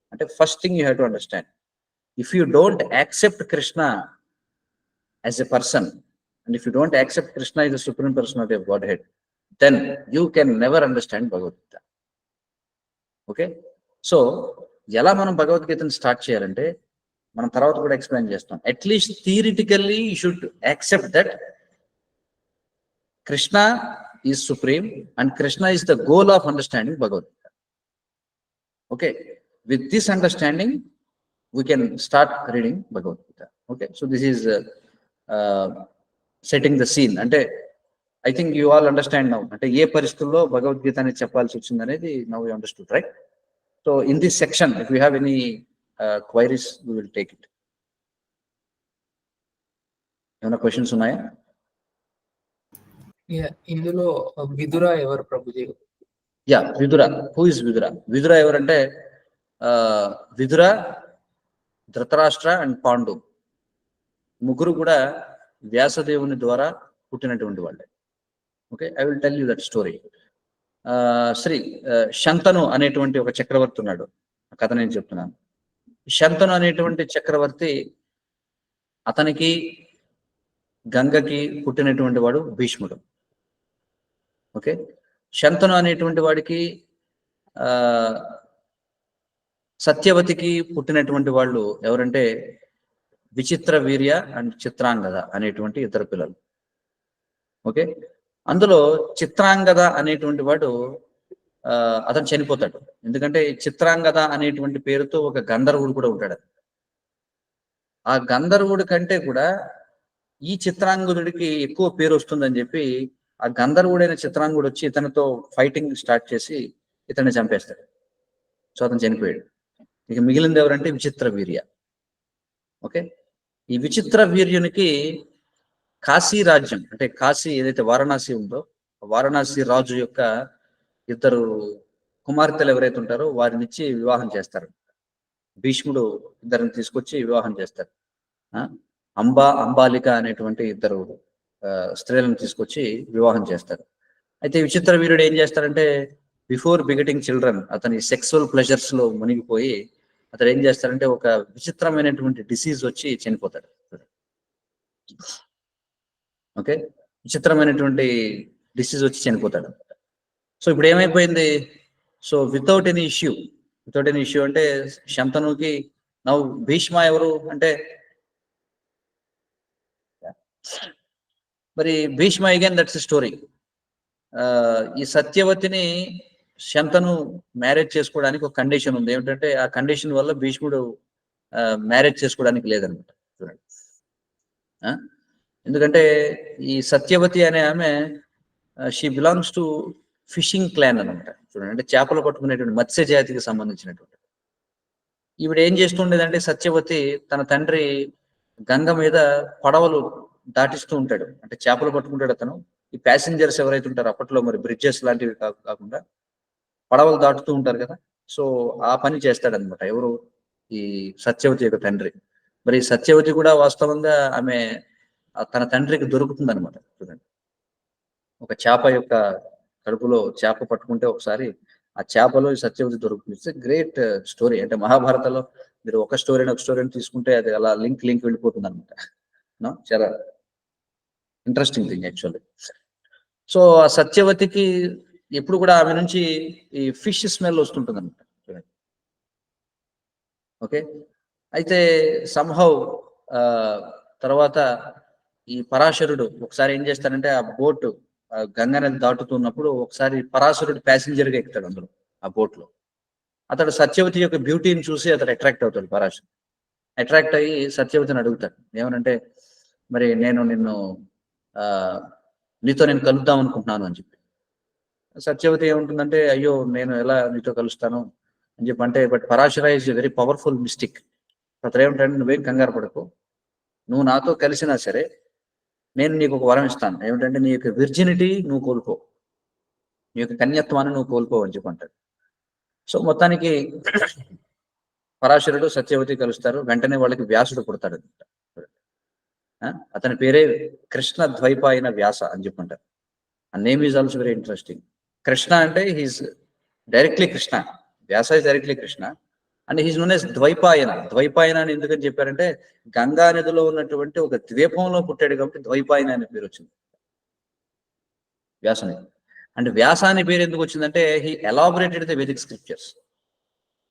And the first thing you have to understand, if you don't accept Krishna as a person, and if you don't accept Krishna as the supreme personality of Godhead, then you can never understand Bhagavad Gita. Okay, so ఎలా మనం భగవద్గీతను start చేయాలంటే మనం తర్వాత కూడా explain చేస్తాం. At least theoretically you should accept that Krishna is supreme and Krishna is the goal of understanding Bhagavad Gita. Okay, with this understanding we can start reading Bhagavad Gita. Okay, so this is setting the scene. Ante I think you all understand now ante ఏ పరిస్థితుల్లో భగవద్గీత అని చెప్పాల్సి వచ్చింది అనేది now you understood, right? So in this section if you have any queries we will take it. ఏమైనా questions ఉన్నాయా? ఇందులో విదుర ఎవరు Prabhuji? Yeah, Vidura. Who is Vidura? Vidura ఎవరంటే విదుర, ధృతరాష్ట్ర అండ్ పాండు ముగ్గురు కూడా వ్యాసదేవుని ద్వారా పుట్టినటువంటి వాళ్ళే. Okay, I will tell you that story. Shantanu అనేటువంటి ఒక చక్రవర్తి ఉన్నాడు. ఆ కథ నేను చెప్తున్నాను. శంతను అనేటువంటి చక్రవర్తి, అతనికి గంగకి పుట్టినటువంటి వాడు భీష్ముడు. ఓకే, శంతను అనేటువంటి వాడికి సత్యవతికి పుట్టినటువంటి వాళ్ళు ఎవరంటే విచిత్ర వీర్య అండ్ చిత్రాంగద అనేటువంటి ఇద్దరు పిల్లలు. ఓకే, అందులో చిత్రాంగద అనేటువంటి వాడు అతను చనిపోతాడు. ఎందుకంటే చిత్రాంగద అనేటువంటి పేరుతో ఒక గంధర్వుడు కూడా ఉంటాడు. ఆ గంధర్వుడి కంటే కూడా ఈ చిత్రాంగదుడికి ఎక్కువ పేరు వస్తుందని చెప్పి ఆ గంధర్వుడైన చిత్రాంగుడు వచ్చి ఇతనితో ఫైటింగ్ స్టార్ట్ చేసి ఇతన్ని చంపేస్తాడు. సో అతను చనిపోయాడు. ఇక మిగిలింది ఎవరంటే విచిత్ర వీర్య. ఓకే, ఈ విచిత్ర వీర్యునికి కాశీ రాజ్యం అంటే కాశీ ఏదైతే వారణాసి ఉందో వారణాసి రాజు యొక్క ఇద్దరు కుమార్తెలు ఎవరైతే ఉంటారో వారినిచ్చి వివాహం చేస్తారు. భీష్ముడు ఇద్దరిని తీసుకొచ్చి వివాహం చేస్తారు. అంబాలిక అనేటువంటి ఇద్దరు స్త్రీలను తీసుకొచ్చి వివాహం చేస్తారు. అయితే విచిత్ర వీరుడు ఏం చేస్తారంటే బిఫోర్ బిగెటింగ్ చిల్డ్రన్ అతని సెక్సువల్ ప్లెజర్స్ లో మునిగిపోయి అతను ఏం చేస్తారంటే ఒక విచిత్రమైనటువంటి డిసీజ్ వచ్చి చనిపోతాడు. ఓకే, విచిత్రమైనటువంటి డిసీజ్ వచ్చి చనిపోతాడు. సో ఇప్పుడు ఏమైపోయింది, so without any issue without any issue. అంటే శంతనుకి నవ్వు భీష్మ ఎవరు అంటే మరి భీష్మ అగైన్ దట్స్ స్టోరీ. ఈ సత్యవతిని శంతను మ్యారేజ్ చేసుకోవడానికి ఒక కండిషన్ ఉంది. ఏమిటంటే ఆ కండిషన్ వల్ల భీష్ముడు మ్యారేజ్ చేసుకోవడానికి లేదనమాట. చూడండి, ఎందుకంటే ఈ సత్యవతి అనే ఆమె she belongs to fishing clan అనమాట. చూడండి, అంటే చేపలు పట్టుకునేటువంటి మత్స్య జాతికి సంబంధించినటువంటి. ఈవిడ ఏం చేస్తుండేదంటే సత్యవతి తన తండ్రి గంగ మీద పడవలు దాటిస్తూ ఉంటాడు, అంటే చేపలు పట్టుకుంటాడు అతను. ఈ ప్యాసింజర్స్ ఎవరైతే ఉంటారో అప్పట్లో మరి బ్రిడ్జెస్ లాంటివి కాకుండా పడవలు దాటుతూ ఉంటారు కదా, సో ఆ పని చేస్తాడనమాట. ఎవరు? ఈ సత్యవతి యొక్క తండ్రి. మరి సత్యవతి కూడా వాస్తవంగా ఆమె తన తండ్రికి దొరుకుతుంది అనమాట. చూడండి, ఒక చేప యొక్క కడుపులో చేప పట్టుకుంటే ఒకసారి ఆ చేపలో సత్యవతి దొరుకుతుంది. It's great story. అంటే మహాభారతంలో మీరు ఒక స్టోరీని తీసుకుంటే అది అలా లింక్ వెళ్ళిపోతుంది అనమాట. చాలా ఇంట్రెస్టింగ్ థింగ్ యాక్చువల్లీ. సో ఆ సత్యవతికి ఎప్పుడు కూడా ఆమె నుంచి ఈ ఫిష్ స్మెల్ వస్తుంటుంది అనమాట. చూడండి, ఓకే. అయితే సంహౌ తర్వాత ఈ పరాశరుడు ఒకసారి ఏం చేస్తారంటే ఆ బోట్ గంగా నది దాటుతున్నప్పుడు ఒకసారి పరాశరుడు ప్యాసింజర్ గా ఎక్కుతాడు అందులో, ఆ బోట్ లో. అతడు సత్యవతి యొక్క బ్యూటీని చూసి అతడు అట్రాక్ట్ అవుతాడు. పరాశరుడు అట్రాక్ట్ అయ్యి సత్యవతిని అడుగుతాడు, ఏమనంటే మరి నేను నీతో కలుద్దాం అనుకుంటున్నాను అని చెప్పి. సత్యవతి ఏముంటుందంటే, అయ్యో నేను ఎలా నీతో కలుస్తాను అని చెప్పి అంటే, but Parashara is very powerful mystic. అతను ఏమిటంటే, నువ్వేం కంగారు పడకు, నువ్వు నాతో కలిసినా సరే నేను నీకు ఒక వరం ఇస్తాను. ఏమిటంటే నీ యొక్క విర్జినిటీ నువ్వు కోల్పో, నీ యొక్క కన్యత్వాన్ని నువ్వు కోల్పో అని చెప్పి అంటాడు. సో మొత్తానికి పరాశరుడు సత్యవతి కలుస్తారు. వెంటనే వాళ్ళకి వ్యాసుడు పుడతాడు. అతని పేరే కృష్ణ ద్వైపాయన వ్యాస అని చెప్పంటారు. ఆ name is also very interesting. Krishna అంటే he's directly Krishna, Vyasa is directly Krishna, and he's known as Dvaipayana. Dvaipayana అని ఎందుకని చెప్పారంటే గంగా నదిలో ఉన్నటువంటి ఒక ద్వీపంలో పుట్టాడు కాబట్టి ద్వైపాయన అనే పేరు వచ్చింది వ్యాసని. అండ్ వ్యాస అనే పేరు ఎందుకు వచ్చిందంటే he elaborated the Vedic scriptures.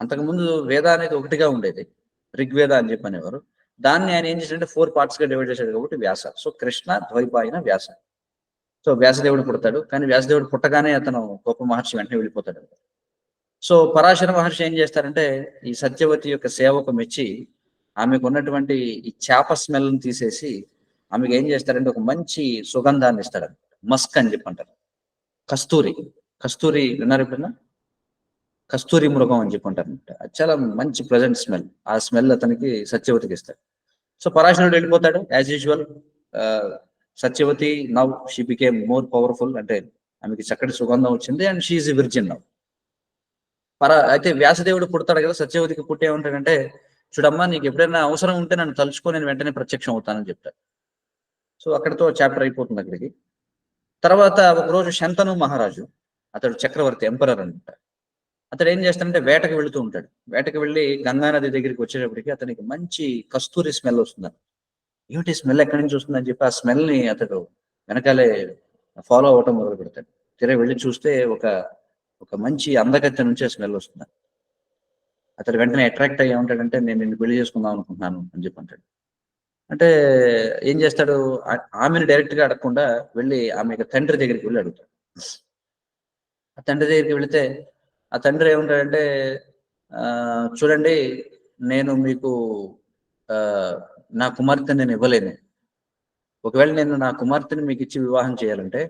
అంతకుముందు వేద అనేది ఒకటిగా ఉండేది, ఋగ్వేద అని చెప్పనేవారు. దాన్ని ఆయన ఏం చేశాడంటే 4 parts గా డివైడ్ చేశాడు కాబట్టి వ్యాస. సో కృష్ణ ద్వైపాయన వ్యాస. సో వ్యాసదేవుడు పుడతాడు, కానీ వ్యాసదేవుడు పుట్టగానే అతను గొప్ప మహర్షి వెంటనే వెళ్ళిపోతాడు. సో పరాశర మహర్షి ఏం చేస్తారంటే ఈ సత్యవతి యొక్క సేవకు మెచ్చి ఆమెకు ఉన్నటువంటి ఈ చేప స్మెల్ని తీసేసి ఆమెకు ఏం చేస్తారంటే ఒక మంచి సుగంధాన్ని ఇస్తాడు. మస్క్ అని చెప్పంటారు. కస్తూరి విన్నారు ఎప్పుడన్నా? కస్తూరి మృగం అని చెప్పంటారు అనమాట. అది చాలా మంచి ప్లెజెంట్ స్మెల్. ఆ స్మెల్ అతనికి సత్యవతికి ఇస్తాడు. సో పరాశరుడు వెళ్ళిపోతాడు as usual. Satyavati now she became more powerful, అంటే ఆమెకి చక్కటి సుగంధం వచ్చింది, and she's a virgin now. అయితే వ్యాసదేవుడు పుడతాడు కదా, సత్యవతికి పుట్టే ఉంటాడంటే, చూడమ్మా నీకు ఎప్పుడైనా అవసరం ఉంటే నన్ను తలుచుకో, నేను వెంటనే ప్రత్యక్షం అవుతానని చెప్తాడు. సో అక్కడితో చాప్టర్ అయిపోతుంది అక్కడికి. తర్వాత ఒకరోజు శంతను మహారాజు, అతడు చక్రవర్తి, ఎంపరర్ అనమాట. అతడు ఏం చేస్తాడంటే వేటకు వెళుతూ ఉంటాడు. వేటకు వెళ్ళి గంగానది దగ్గరికి వచ్చేటప్పటికి అతనికి మంచి కస్తూరి స్మెల్ వస్తుంది. ఏమిటి స్మెల్ ఎక్కడి నుంచి వస్తుందని చెప్పి ఆ స్మెల్ ని అతడు వెనకాలే ఫాలో అవటం మొదలు పెడతాడు. తిరిగి వెళ్ళి చూస్తే ఒక మంచి అందగత్తె నుంచి స్మెల్ వస్తుంది. అతడు వెంటనే అట్రాక్ట్ అయ్యి ఉంటాడంటే నేను నిన్ను పెళ్లి చేసుకుందాం అనుకుంటున్నాను అని చెప్పి అంటాడు. అంటే ఏం చేస్తాడు, ఆమెను డైరెక్ట్ గా అడగకుండా వెళ్ళి ఆమె తండ్రి దగ్గరికి వెళ్ళి అడుగుతాడు. ఆ తండ్రి దగ్గరికి వెళితే ఆ తండ్రి ఏమంటాడంటే, చూడండి నేను మీకు నా కుమార్తెని నేను ఇవ్వలేను. ఒకవేళ నేను నా కుమార్తెని మీకు ఇచ్చి వివాహం చేయాలంటే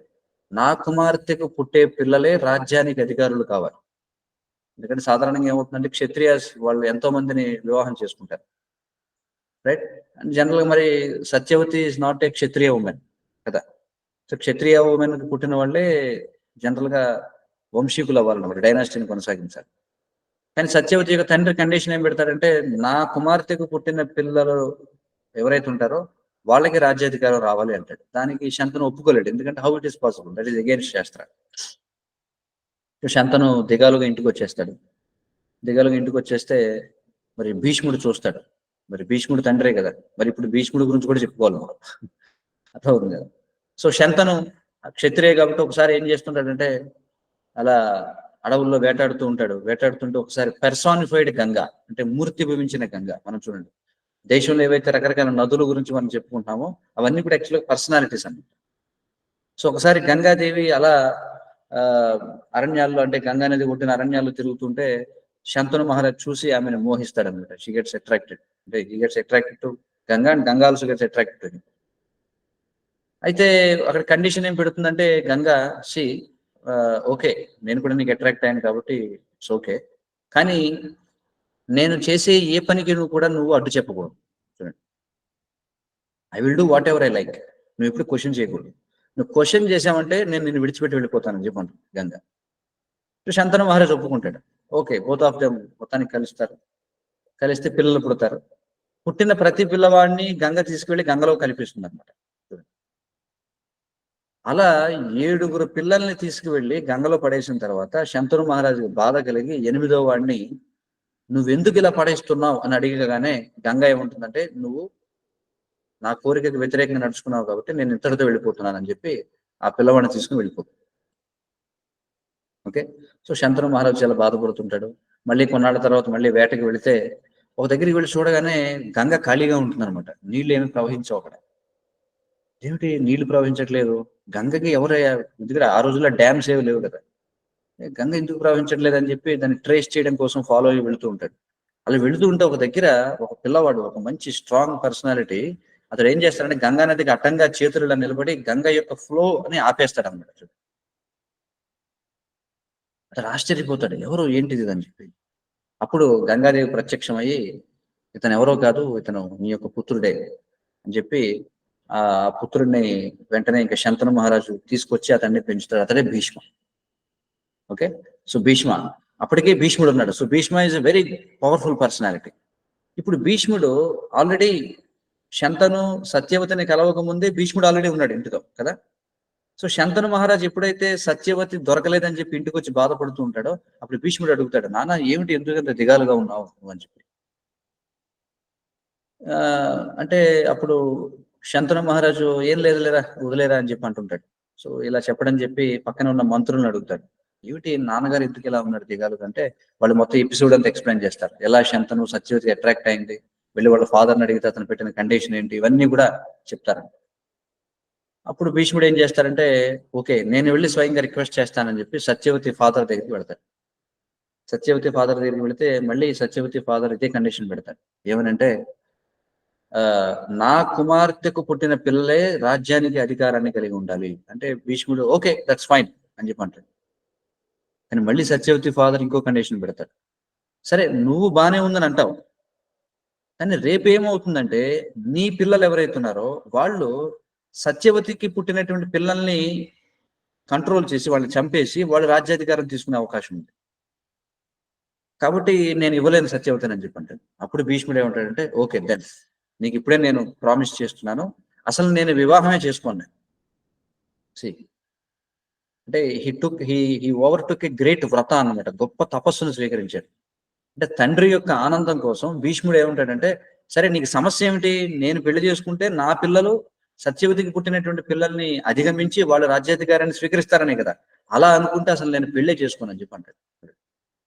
నా కుమార్తెకు పుట్టే పిల్లలే రాజ్యానికి అధికారులు కావాలి. ఎందుకంటే సాధారణంగా ఏమవుతుందంటే క్షత్రియాస్ వాళ్ళు ఎంతో మందిని వివాహం చేసుకుంటారు, రైట్? అండ్ జనరల్గా మరి Satyavati is not a Kshatriya women కదా. సో క్షత్రియ ఉమెన్ పుట్టిన వాళ్ళే జనరల్ గా వంశీకులు అవ్వాలన్నమాట, డైనాసిటీని కొనసాగించాలి. కానీ సత్యవతి యొక్క తండ్రి కండిషన్ ఏం పెడతాడంటే నా కుమార్తెకు పుట్టిన పిల్లలు ఎవరైతే ఉంటారో వాళ్ళకి రాజ్యాధికారం రావాలి అంటాడు. దానికి శంతను ఒప్పుకోలేడు, ఎందుకంటే how it is possible, that is against శాస్త్ర. శంతను దిగాలుగా ఇంటికి వచ్చేస్తాడు. దిగాలుగా ఇంటికి వచ్చేస్తే మరి భీష్ముడు చూస్తాడు. మరి భీష్ముడు తండ్రే కదా, మరి ఇప్పుడు భీష్ముడి గురించి కూడా చెప్పుకోవాలి మనం, అర్థమవుతుంది కదా. సో శంతను క్షత్రియ కాబట్టి ఒకసారి ఏం చేస్తుంటాడంటే అలా అడవుల్లో వేటాడుతూ ఉంటాడు. వేటాడుతుంటే ఒకసారి పెర్సానిఫైడ్ గంగ, అంటే మూర్తి భవించిన గంగ. మనం చూడండి, దేశంలో ఏవైతే రకరకాల నదుల గురించి మనం చెప్పుకుంటామో అవన్నీ కూడా యాక్చువల్గా పర్సనాలిటీస్ అన్నమాట. సో ఒకసారి గంగాదేవి అలా అరణ్యాల్లో, అంటే గంగా నది ఒడ్డిన అరణ్యాల్లో తిరుగుతుంటే శంతను మహారాజ్ చూసి ఆమెను మోహిస్తాడు అనమాట. షీ గెట్స్ అట్రాక్టెడ్, అంటే he gets attracted to Ganga and Ganga also gets attracted to him. అయితే అక్కడ కండిషన్ ఏం పెడుతుందంటే గంగా, షీ ఓకే, నేను కూడా నీకు అట్రాక్ట్ అయ్యాను కాబట్టి ఇట్స్ ఓకే, కానీ నేను చేసే ఏ పనికి నువ్వు అడ్డు చెప్పకూడదు. చూడండి, I will do what ever I like. నువ్వు ఎప్పుడు క్వశ్చన్ చేయకూడదు. నువ్వు క్వశ్చన్ చేసావంటే నేను నిన్ను విడిచిపెట్టి వెళ్ళిపోతానని చెప్పండి గంగ. శంతను మహారాజ్ ఒప్పుకుంటాడు. ఓకే, బోత్ ఆఫ్ దెమ్ మొత్తానికి కలుస్తారు. కలిస్తే పిల్లలు పుడతారు. పుట్టిన ప్రతి పిల్లవాడిని గంగ తీసుకువెళ్ళి గంగలో కల్పిస్తుంది అనమాట. అలా 7 పిల్లల్ని తీసుకువెళ్ళి గంగలో పడేసిన తర్వాత శంతను మహారాజుకి బాధ కలిగి 8వ వాడిని నువ్వెందుకు ఇలా పడేస్తున్నావు అని అడిగగానే గంగ ఏముంటుందంటే, నువ్వు నా కోరికకు వ్యతిరేకంగా నడుచుకున్నావు కాబట్టి నేను ఇంతటితో వెళ్ళిపోతున్నానని చెప్పి ఆ పిల్లవాడిని తీసుకుని వెళ్ళిపోతుంది. ఓకే, సో శంతను మహారాజు చాలా బాధపడుతుంటాడు. మళ్ళీ కొన్నాళ్ళ తర్వాత మళ్ళీ వేటకి వెళితే ఒక దగ్గరికి వెళ్ళి చూడగానే గంగ ఖాళీగా ఉంటుంది అనమాట. నీళ్లు ఏమి ప్రవహించవు అక్కడ. ఏమిటి నీళ్లు ప్రవహించట్లేదు, గంగకి ఎవరయ్యా, ఎందుకంటే ఆ రోజుల్లో డ్యామ్స్ ఏవి లేవు కదా, గంగ ఎందుకు ప్రవహించట్లేదు అని చెప్పి దాన్ని ట్రేస్ చేయడం కోసం ఫాలో అయ్యి వెళుతూ ఉంటాడు. అలా వెళుతూ ఉంటే ఒక దగ్గర ఒక పిల్లవాడు, ఒక మంచి స్ట్రాంగ్ పర్సనాలిటీ, అతడు ఏం చేస్తాడంటే గంగా నదికి అడ్డంగా చేతులలో నిలబడి గంగ యొక్క ఫ్లో అని ఆపేస్తాడు అన్నమాట. అతడు ఆశ్చర్యపోతాడు, ఎవరు ఏంటిది అని చెప్పి. అప్పుడు గంగాదేవి ప్రత్యక్షం అయ్యి, ఇతను ఎవరో కాదు, ఇతను నీ యొక్క పుత్రుడే అని చెప్పి ఆ పుత్రుడిని వెంటనే ఇంకా శంతను మహారాజు తీసుకొచ్చి అతన్ని పెంచుతాడు. అతడే భీష్మ. ఓకే, సో భీష్మ, అప్పటికే భీష్ముడు ఉన్నాడు. So Bhishma is a very powerful personality. ఇప్పుడు భీష్ముడు ఆల్రెడీ శంతను సత్యవతిని కలవక ముందే భీష్ముడు ఆల్రెడీ ఉన్నాడు ఇంటితో కదా. సో శంతను మహారాజు ఎప్పుడైతే సత్యవతి దొరకలేదని చెప్పి ఇంటికి వచ్చి బాధపడుతూ ఉంటాడో అప్పుడు భీష్ముడు అడుగుతాడు, నాన్న ఏమిటి ఎందుకంత దిగాలుగా ఉన్నావు అని చెప్పి. అంటే అప్పుడు శంతను మహారాజు ఏం లేదులేరా వదిలేరా అని చెప్పి అంటుంటాడు. సో ఇలా చెప్పడం చెప్పి పక్కన ఉన్న మంత్రులను అడుగుతాడు, ఏమిటి నాన్నగారు ఎందుకు ఇలా ఉన్నాడు దిగాలు అంటే వాళ్ళు మొత్తం ఎపిసోడ్ అంతా ఎక్స్ప్లెయిన్ చేస్తారు. ఎలా శంతను సత్యవతికి అట్రాక్ట్ అయింది, వెళ్ళి వాళ్ళ ఫాదర్ని అడిగితే అతను పెట్టిన కండిషన్ ఏంటి, ఇవన్నీ కూడా చెప్తారు. అప్పుడు భీష్ముడు ఏం చేస్తారంటే, ఓకే నేను వెళ్ళి స్వయంగా రిక్వెస్ట్ చేస్తానని చెప్పి సత్యవతి ఫాదర్ దగ్గరికి వెళ్తాడు. సత్యవతి ఫాదర్ దగ్గరికి వెళితే మళ్ళీ సత్యవతి ఫాదర్ ఇదే కండిషన్ పెడతాడు. ఏమనంటే, నా కుమార్తెకు పుట్టిన పిల్లలే రాజ్యానికి అధికారాన్ని కలిగి ఉండాలి అంటే భీష్ముడు ఓకే దట్స్ ఫైన్ అని చెప్పి అంటాడు. కానీ మళ్ళీ సత్యవతి ఫాదర్ ఇంకో కండిషన్ పెడతాడు. సరే నువ్వు బానే ఉందని అంటావు, కానీ రేపు ఏమవుతుందంటే నీ పిల్లలు ఎవరైతున్నారో వాళ్ళు సత్యవతికి పుట్టినటువంటి పిల్లల్ని కంట్రోల్ చేసి వాళ్ళని చంపేసి వాళ్ళు రాజ్యాధికారం తీసుకునే అవకాశం ఉంది. కాబట్టి నేను ఇవ్వలేను సత్యవతిని అని చెప్పి అంటాడు. అప్పుడు భీష్ముడు ఏమంటాడంటే, ఓకే దెన్ నీకు ఇప్పుడే నేను ప్రామిస్ చేస్తున్నాను, అసలు నేను వివాహమే చేసుకోను. అంటే he over took a great వ్రత అన్నమాట, గొప్ప తపస్సును స్వీకరించాడు. అంటే తండ్రి యొక్క ఆనందం కోసం భీష్ముడు ఏమంటాడంటే, సరే నీకు సమస్య ఏమిటి, నేను పెళ్లి చేసుకుంటే నా పిల్లలు సత్యవతికి పుట్టినటువంటి పిల్లల్ని అధిగమించి వాళ్ళు రాజ్యాధికారాన్ని స్వీకరిస్తారనే కదా, అలా అనుకుంటే అసలు నేను పెళ్లే చేసుకోనని చెప్పి అంటాడు.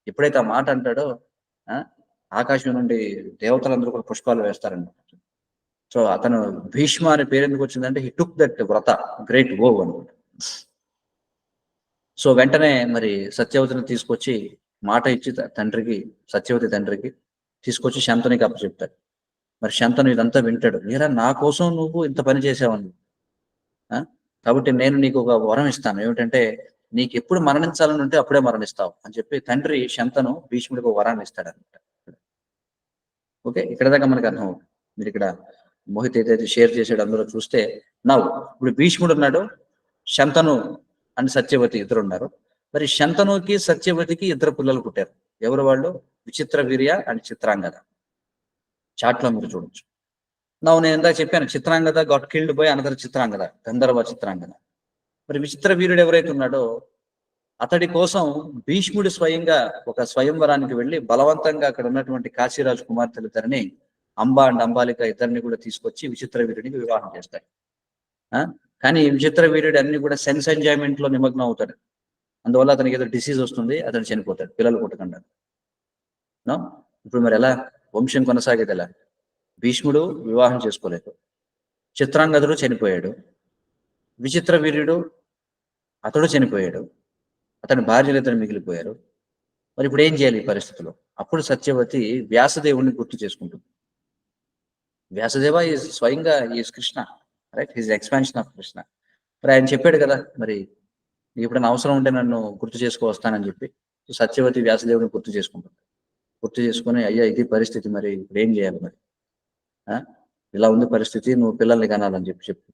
ఎప్పుడైతే ఆ మాట అంటాడో ఆకాశం నుండి దేవతలందరూ కూడా పుష్పాలు వేస్తారన్నమాట. సో అతను భీష్మ అనే పేరు ఎందుకు వచ్చిందంటే హీ టుక్ దట్ వ్రత గ్రేట్ ఓ అనమాట. సో వెంటనే మరి సత్యవతిని తీసుకొచ్చి మాట ఇచ్చి తండ్రికి, సత్యవతి తండ్రికి తీసుకొచ్చి శంతనికి అప్పచెప్తాడు. మరి శంతను ఇదంతా వింటాడు. మీరా నా కోసం నువ్వు ఇంత పని చేసావని, కాబట్టి నేను నీకు ఒక వరం ఇస్తాను, ఏమిటంటే నీకు ఎప్పుడు మరణించాలని ఉంటే అప్పుడే మరణిస్తావు అని చెప్పి తండ్రి శంతను భీష్ముడికి ఒక వరాన్ని ఇస్తాడు అనమాట. ఓకే, ఇక్కడ దాకా మనకు అర్థం అవుతుంది. మీరు ఇక్కడ మోహిత్ ఏదైతే షేర్ చేసాడు అందులో చూస్తే ఇప్పుడు భీష్ముడు ఉన్నాడు, శంతను అండ్ సత్యవతి ఇద్దరు ఉన్నారు. మరి శంతనుకి సత్యవతికి 2 పిల్లలు పుట్టారు. ఎవరు వాళ్ళు? విచిత్ర వీర్య అండ్ చిత్రాంగద. చాట్లో మీరు చూడొచ్చు. నేను ఇందాక చెప్పాను, Chitrangada got killed by another Chitrangada, గంధర్వ చిత్రాంగద. మరి విచిత్ర వీరుడు ఎవరైతే ఉన్నాడో అతడి కోసం భీష్ముడు స్వయంగా ఒక స్వయంవరానికి వెళ్ళి బలవంతంగా అక్కడ ఉన్నటువంటి కాశీరాజు కుమార్తెలు ఇద్దరిని, అంబ అండ్ అంబాలిక ఇద్దరిని కూడా తీసుకొచ్చి విచిత్ర వీరుడికి వివాహం చేస్తాడు. కానీ విచిత్ర వీరుడు అన్ని కూడా సెన్స్ ఎంజాయ్మెంట్ లో నిమగ్నం అవుతాడు. అందువల్ల అతనికి ఏదో డిసీజ్ వస్తుంది, అతను చనిపోతాడు పిల్లలు పుట్టకుండా. నో, ఇప్పుడు మరి ఎలా వంశం కొనసాగేది ఎలా? భీష్ముడు వివాహం చేసుకోలేదు, చిత్రాంగదుడు చనిపోయాడు, విచిత్ర వీర్యుడు అతడు చనిపోయాడు, అతని భార్యలు ఇతను మిగిలిపోయారు. మరి ఇప్పుడు ఏం చేయాలి ఈ పరిస్థితిలో? అప్పుడు సత్యవతి వ్యాసదేవుణ్ణి గుర్తు చేసుకుంటుంది. వ్యాసదేవ ఈజ్ స్వయంగా is Krishna, right? Is expansion of Krishna. మరి ఆయన చెప్పాడు కదా, మరి ఎప్పుడైనా అవసరం ఉంటే నన్ను గుర్తు చేసుకొస్తానని చెప్పి సత్యవతి వ్యాసదేవుని గుర్తు చేసుకుంటుంది. గుర్తు చేసుకుని, అయ్యా ఇది పరిస్థితి, మరి ఇప్పుడు ఏం చేయాలి, మరి ఇలా ఉంది పరిస్థితి, నువ్వు పిల్లల్ని కనాలని చెప్పి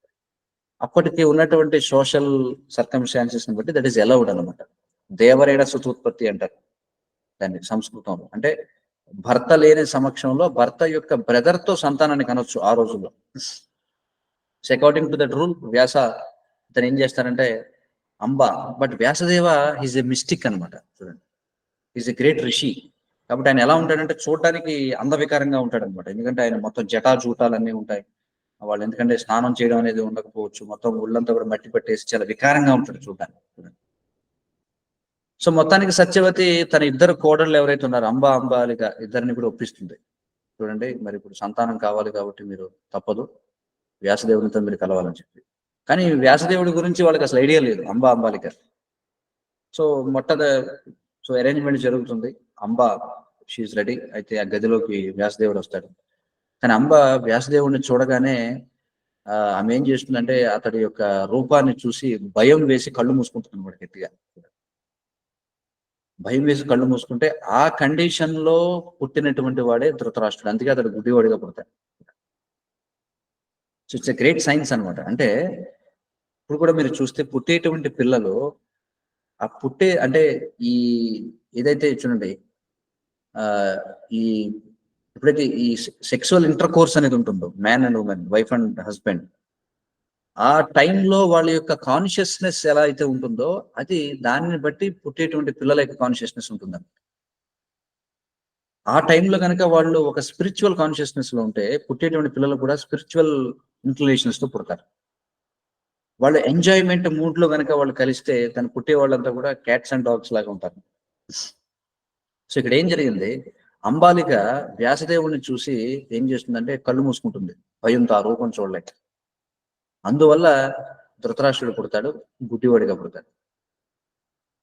అప్పటికి ఉన్నటువంటి సోషల్ సర్కమ్స్టాన్సెస్ ని బట్టి దట్ ఈస్ అలౌడ్ అనమాట. దేవరేణ సుతోత్పత్తి అంటారు దాన్ని సంస్కృతంలో. అంటే భర్త లేని సమక్షంలో భర్త యొక్క బ్రదర్ తో సంతానాన్ని కనొచ్చు ఆ రోజుల్లో. So according to that rule Vyasa ఇతను ఏం చేస్తారంటే Amba, but Vyasadeva is a mystic అనమాట. చూడండి, ఈజ్ ఎ గ్రేట్ రిషి. కాబట్టి ఆయన ఎలా ఉంటాడంటే చూడటానికి అందవికారంగా ఉంటాడు అనమాట. ఎందుకంటే ఆయన మొత్తం జటా జూటాలన్నీ ఉంటాయి వాళ్ళు, ఎందుకంటే స్నానం చేయడం అనేది ఉండకపోవచ్చు, మొత్తం ఒళ్ళంతా కూడా మట్టి పట్టేసి చాలా వికారంగా ఉంటాడు చూడటానికి. సో మొత్తానికి సత్యవతి తన ఇద్దరు కోడళ్ళు ఎవరైతే ఉన్నారో అంబాలిక ఇద్దరిని కూడా ఒప్పిస్తుంది. చూడండి, మరి ఇప్పుడు సంతానం కావాలి కాబట్టి మీరు తప్పదు, వ్యాసదేవునితో మీరు కలవాలని చెప్పి. కానీ వ్యాసదేవుడి గురించి వాళ్ళకి అసలు ఐడియా లేదు అంబాలిక. సో సో అరేంజ్మెంట్ జరుగుతుంది. She's ready. అయితే ఆ గదిలోకి వ్యాసదేవుడు వస్తాడు. కానీ వ్యాసదేవుడిని చూడగానే ఆమె ఏం చేస్తుందంటే అతడి యొక్క రూపాన్ని చూసి భయం వేసి కళ్ళు మూసుకుంటుంది వాడు గట్టిగా. భయం వేసి కళ్ళు మూసుకుంటే ఆ కండిషన్ లో పుట్టినటువంటి వాడే ధృతరాష్ట్రుడు. అందుకే అతడు గుడ్డివాడిగా పుడతాడు. So it's a great science అనమాట. అంటే ఇప్పుడు కూడా మీరు చూస్తే పుట్టేటువంటి పిల్లలు అంటే ఈ ఏదైతే చూడండి ఈ ఎప్పుడైతే ఈ సెక్సువల్ ఇంటర్ కోర్స్ అనేది ఉంటుందో man and women, wife and husband, ఆ టైంలో వాళ్ళ యొక్క కాన్షియస్నెస్ ఎలా అయితే ఉంటుందో అది దానిని బట్టి పుట్టేటువంటి పిల్లల యొక్క కాన్షియస్నెస్ ఉంటుందండి. ఆ టైంలో కనుక వాళ్ళు ఒక స్పిరిచువల్ కాన్షియస్నెస్ లో ఉంటే పుట్టేటువంటి పిల్లలు కూడా స్పిరిచువల్ ఇంక్లినేషన్స్ తో పుడతారు. వాళ్ళు ఎంజాయ్మెంట్ మూడ్ లో కనుక వాళ్ళు కలిస్తే తను పుట్టే వాళ్ళంతా కూడా క్యాట్స్ అండ్ డాగ్స్ లాగా ఉంటారు. సో ఇక్కడ ఏం జరిగింది, అంబాలిక వ్యాసదేవుడిని చూసి ఏం చేస్తుందంటే కళ్ళు మూసుకుంటుంది భయంతో, ఆ రూపం చూడలేక. అందువల్ల ధృతరాష్ట్రుడు పుడతాడు, గుడ్డివాడిగా పుడతాడు.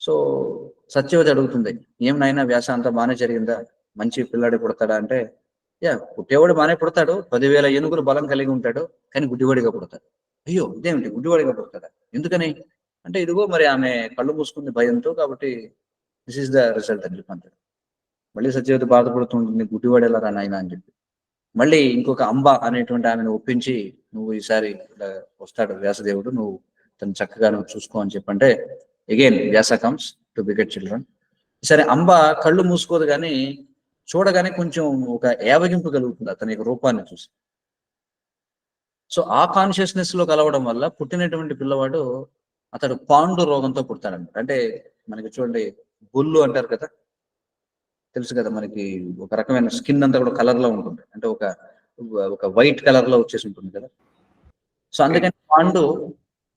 సో సత్యవతి అడుగుతుంది, ఏం నాయనా వ్యాస అంతా బాగానే జరిగిందా, మంచి పిల్లాడి పుడతాడా అంటే, పుట్టేవాడు బాగానే పుడతాడు, 10,000 ఏనుగులు బలం కలిగి ఉంటాడు, కానీ గుడ్డివాడిగా పుడతాడు. అయ్యో ఇదేమిటి గుడ్డివాడిగా పుడతాడా, ఎందుకని అంటే, ఇదిగో మరి ఆమె కళ్ళు మూసుకుంది భయంతో, కాబట్టి దిస్ ఈస్ ద రిజల్ట్ అని చెప్పి అంటాడు. మళ్ళీ సత్యవతి బాధపడుతుంటుంది, గుడ్డివాడు ఎలా రా నాయన అని చెప్పి. మళ్ళీ ఇంకొక అనేటువంటి ఆమెను ఒప్పించి, నువ్వు ఈసారి వస్తాడు వ్యాసదేవుడు, నువ్వు తను చక్కగా నువ్వు చూసుకో అని చెప్పంటే again Vyasa comes to beget children. సరే కళ్ళు మూసుకోదు కానీ చూడగానే కొంచెం ఒక ఏవగింపు కలుగుతుంది అతని యొక్క రూపాన్ని చూసి. సో ఆ కాన్షియస్నెస్ లో కలవడం వల్ల పుట్టినటువంటి పిల్లవాడు అతడు పాండు రోగంతో పుడతాడన్నమాట. అంటే మనకి చూడండి బుల్లు అంటారు కదా, తెలుసు కదా, మనకి ఒక రకమైన స్కిన్ అంతా కూడా కలర్ లో ఉంటుంది, అంటే ఒక వైట్ కలర్ లో వచ్చేసి ఉంటుంది కదా. సో అందుకని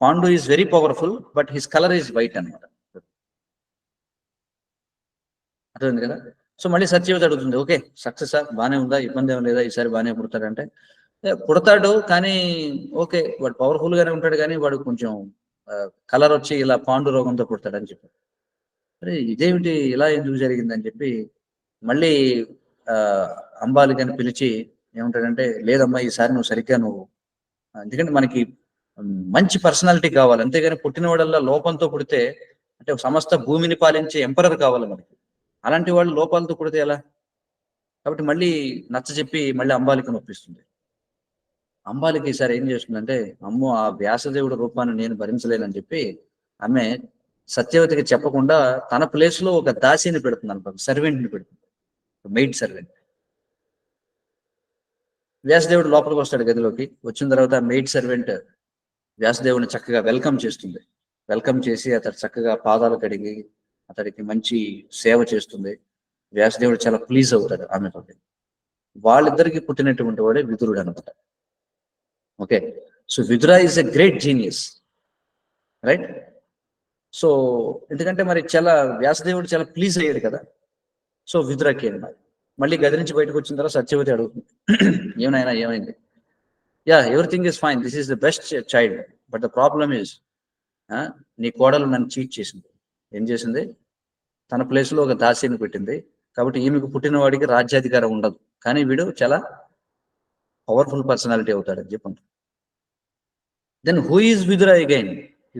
Pandu is very powerful, but his colour is white అనమాట. అర్థమైంది కదా. సో మళ్ళీ సత్యవతి అడుగుతుంది, ఓకే సక్సెస్ బాగానే ఉందా, ఇబ్బంది ఏం లేదా, ఈసారి బాగానే పుడతాడంటే పుడతాడు, కానీ ఓకే వాడు పవర్ఫుల్ గానే ఉంటాడు, కానీ వాడు కొంచెం కలర్ వచ్చి ఇలా పాండు రోగంతో పుడతాడని చెప్పాడు. అరే ఇదేమిటి, ఇలా ఎందుకు జరిగిందని చెప్పి మళ్ళీ అంబాలికని పిలిచి ఏమంటాడంటే, లేదమ్మా ఈసారి నువ్వు సరిగ్గా ఎందుకంటే మనకి మంచి పర్సనాలిటీ కావాలి, అంతేగాని పుట్టినవాడల్లా లోపంతో పుడితే, అంటే సమస్త భూమిని పాలించే ఎంపరర్ కావాలి మనకి, అలాంటి వాళ్ళు లోపాలతో పుడితే ఎలా. కాబట్టి మళ్ళీ నచ్చజెప్పి మళ్ళీ అంబాలికను ఒప్పిస్తుంది. అంబాలిక ఈసారి ఏం చేస్తుందంటే, అమ్మో ఆ వ్యాసదేవుడి రూపాన్ని నేను భరించలేనని చెప్పి ఆమె సత్యవతికి చెప్పకుండా తన ప్లేస్ లో ఒక దాసిని పెడుతుంది అనమాట, సర్వెంట్ని పెడుతుంది, మెయిడ్ సర్వెంట్. వ్యాసదేవుడు లోపలికి వస్తాడు గదిలోకి. వచ్చిన తర్వాత మెయిడ్ సర్వెంట్ వ్యాసదేవుని చక్కగా వెల్కమ్ చేస్తుంది. వెల్కమ్ చేసి అతడు చక్కగా పాదాలు కడిగి అతడికి మంచి సేవ చేస్తుంది. వ్యాసదేవుడు చాలా ప్లీజ్ అవుతాడు ఆమెతో. వాళ్ళిద్దరికి పుట్టినటువంటి వాడే విదురుడు అనమాట. Okay, so Vidura is a great genius, right. So ఎందుకంటే మరి చాలా వ్యాసదేవుడు చాలా ప్లీజ్ అయ్యాడు కదా. సో విదురకి అన్నారు. మళ్ళీ గది నుంచి బయటకు వచ్చిన తర్వాత సత్యవతి అడుగుతుంది, ఏమైనా ఏమైంది? Yeah, everything is fine, this is the best child, but the problem is నీ కోడలు నన్ను చీట్ చేసింది. ఏం చేసింది? తన ప్లేస్ లో ఒక దాసిని పెట్టింది. కాబట్టి ఈమెకు పుట్టినవాడికి రాజ్యాధికారం ఉండదు, కానీ వీడు చాలా పవర్ఫుల్ పర్సనాలిటీ అవుతాడని చెప్పండి. Then who is Vidura again?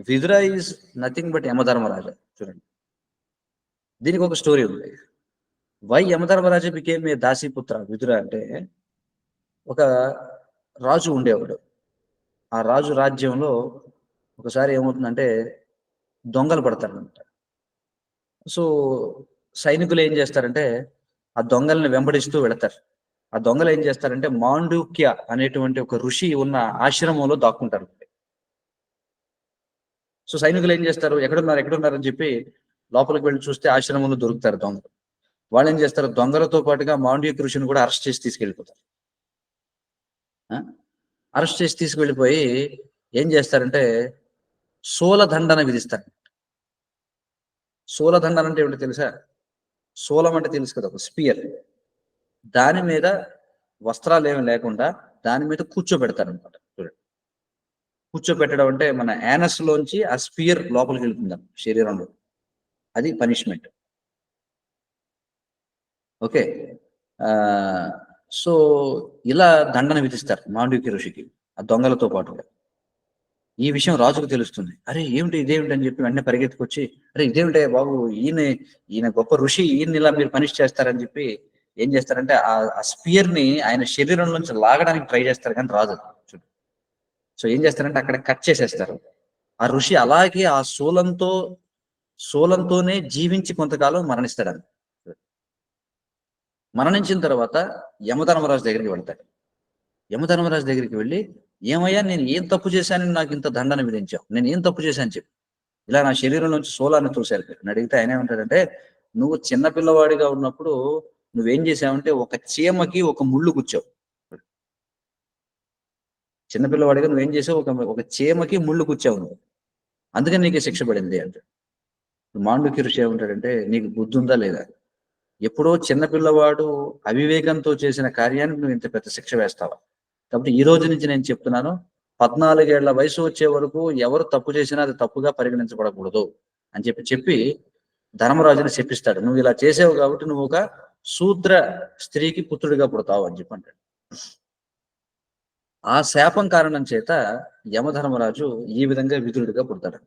Vidura is nothing but Yamadharmaraja. చూడండి, దీనికి ఒక స్టోరీ ఉంది. వై యమధర్మరాజా బికేమ్ ఏ దాసీపుత్ర విదుర అంటే, ఒక రాజు ఉండేవాడు. ఆ రాజు రాజ్యంలో ఒకసారి ఏమవుతుందంటే దొంగలు పడతారనమాట. సో సైనికులు ఏం చేస్తారంటే ఆ దొంగల్ని వెంబడిస్తూ వెళతారు. ఆ దొంగలు ఏం చేస్తారంటే మాండూక్య అనేటువంటి ఒక ఋషి ఉన్న ఆశ్రమంలో దాక్కుంటారు. సో సైనికులు ఏం చేస్తారు, ఎక్కడున్నారు అని చెప్పి లోపలికి వెళ్ళి చూస్తే ఆశ్రమంలో దొరుకుతారు దొంగలు. వాళ్ళు ఏం చేస్తారు, దొంగలతో పాటుగా మాండూక్య ఋషిని కూడా అరెస్ట్ చేసి తీసుకెళ్ళిపోతారు. అరెస్ట్ చేసి తీసుకువెళ్ళిపోయి ఏం చేస్తారంటే శూలదండన విధిస్తారు. శూలదండన అంటే ఏమిటో తెలుసా? శూలం అంటే తెలుసు కదా, ఒక స్పియర్. దాని మీద వస్త్రాలు ఏమి లేకుండా దాని మీద కూర్చోబెడతారు అనమాట. చూడండి, కూర్చోబెట్టడం అంటే మన యానస్ లోంచి ఆ స్పియర్ లోపలికి వెళ్తుంది శరీరంలో, అది పనిష్మెంట్. ఓకే, సో ఇలా దండన విధిస్తారు మాండూక్య ఋషికి ఆ దొంగలతో పాటుగా. ఈ విషయం రాజుకు తెలుస్తుంది. అరే ఏమిటి ఇదేమిటి అని చెప్పి వెంటనే పరిగెత్తుకొచ్చి, అరే ఇదేమిటే బాబు, ఈయన గొప్ప ఋషి, ఈయన ఇలా మీరు పనిష్ చేస్తారని చెప్పి ఏం చేస్తారంటే ఆ స్పియర్ ని ఆయన శరీరం నుంచి లాగడానికి ట్రై చేస్తారు, కానీ రాదు. సో ఏం చేస్తారంటే అక్కడ కట్ చేసేస్తారు. ఆ ఋషి అలాగే ఆ శూలంతోనే జీవించి కొంతకాలం మరణిస్తాడు. మరణించిన తర్వాత యమధర్మరాజు దగ్గరికి వెళ్తాడు. యమధర్మరాజు దగ్గరికి వెళ్ళి, ఏమయ్యా నేను ఏం తప్పు చేశానని నాకు ఇంత దండన విధించావు, నేను ఏం తప్పు చేశాను చెప్పి, ఇలా నా శరీరం నుంచి శూలాన్ని చూశారు అని అడిగితే ఆయన ఏమంటాడంటే, నువ్వు చిన్నపిల్లవాడిగా ఉన్నప్పుడు నువ్వేం చేసావంటే ఒక చీమకి ఒక ముళ్ళు గుచ్చావు. చిన్నపిల్లవాడిగా నువ్వేం చేసావు, ఒక చీమకి ముళ్ళు గుచ్చావు నువ్వు, అందుకని నీకు శిక్ష పడింది అంటే. మాండూక్య ఋషి ఏమంటాడంటే, నీకు బుద్ధి ఉందా లేదా? ఎప్పుడో చిన్నపిల్లవాడు అవివేకంతో చేసిన కార్యానికి నువ్వు ఇంత పెద్ద శిక్ష వేస్తావా? కాబట్టి ఈ రోజు నుంచి నేను చెప్తున్నాను, 14 ఏళ్ల వయసు వచ్చే వరకు ఎవరు తప్పు చేసినా అది తప్పుగా పరిగణించబడకూడదు అని చెప్పి ధర్మరాజుని శపిస్తాడు. నువ్వు ఇలా చేసావు కాబట్టి నువ్వు ఒక శూద్ర స్త్రీకి పుత్రుడిగా పుడతావు అని చెప్పి అంటాడు. ఆ శాపం కారణం చేత యమధర్మరాజు ఈ విధంగా విదురుడిగా పుడతాడు.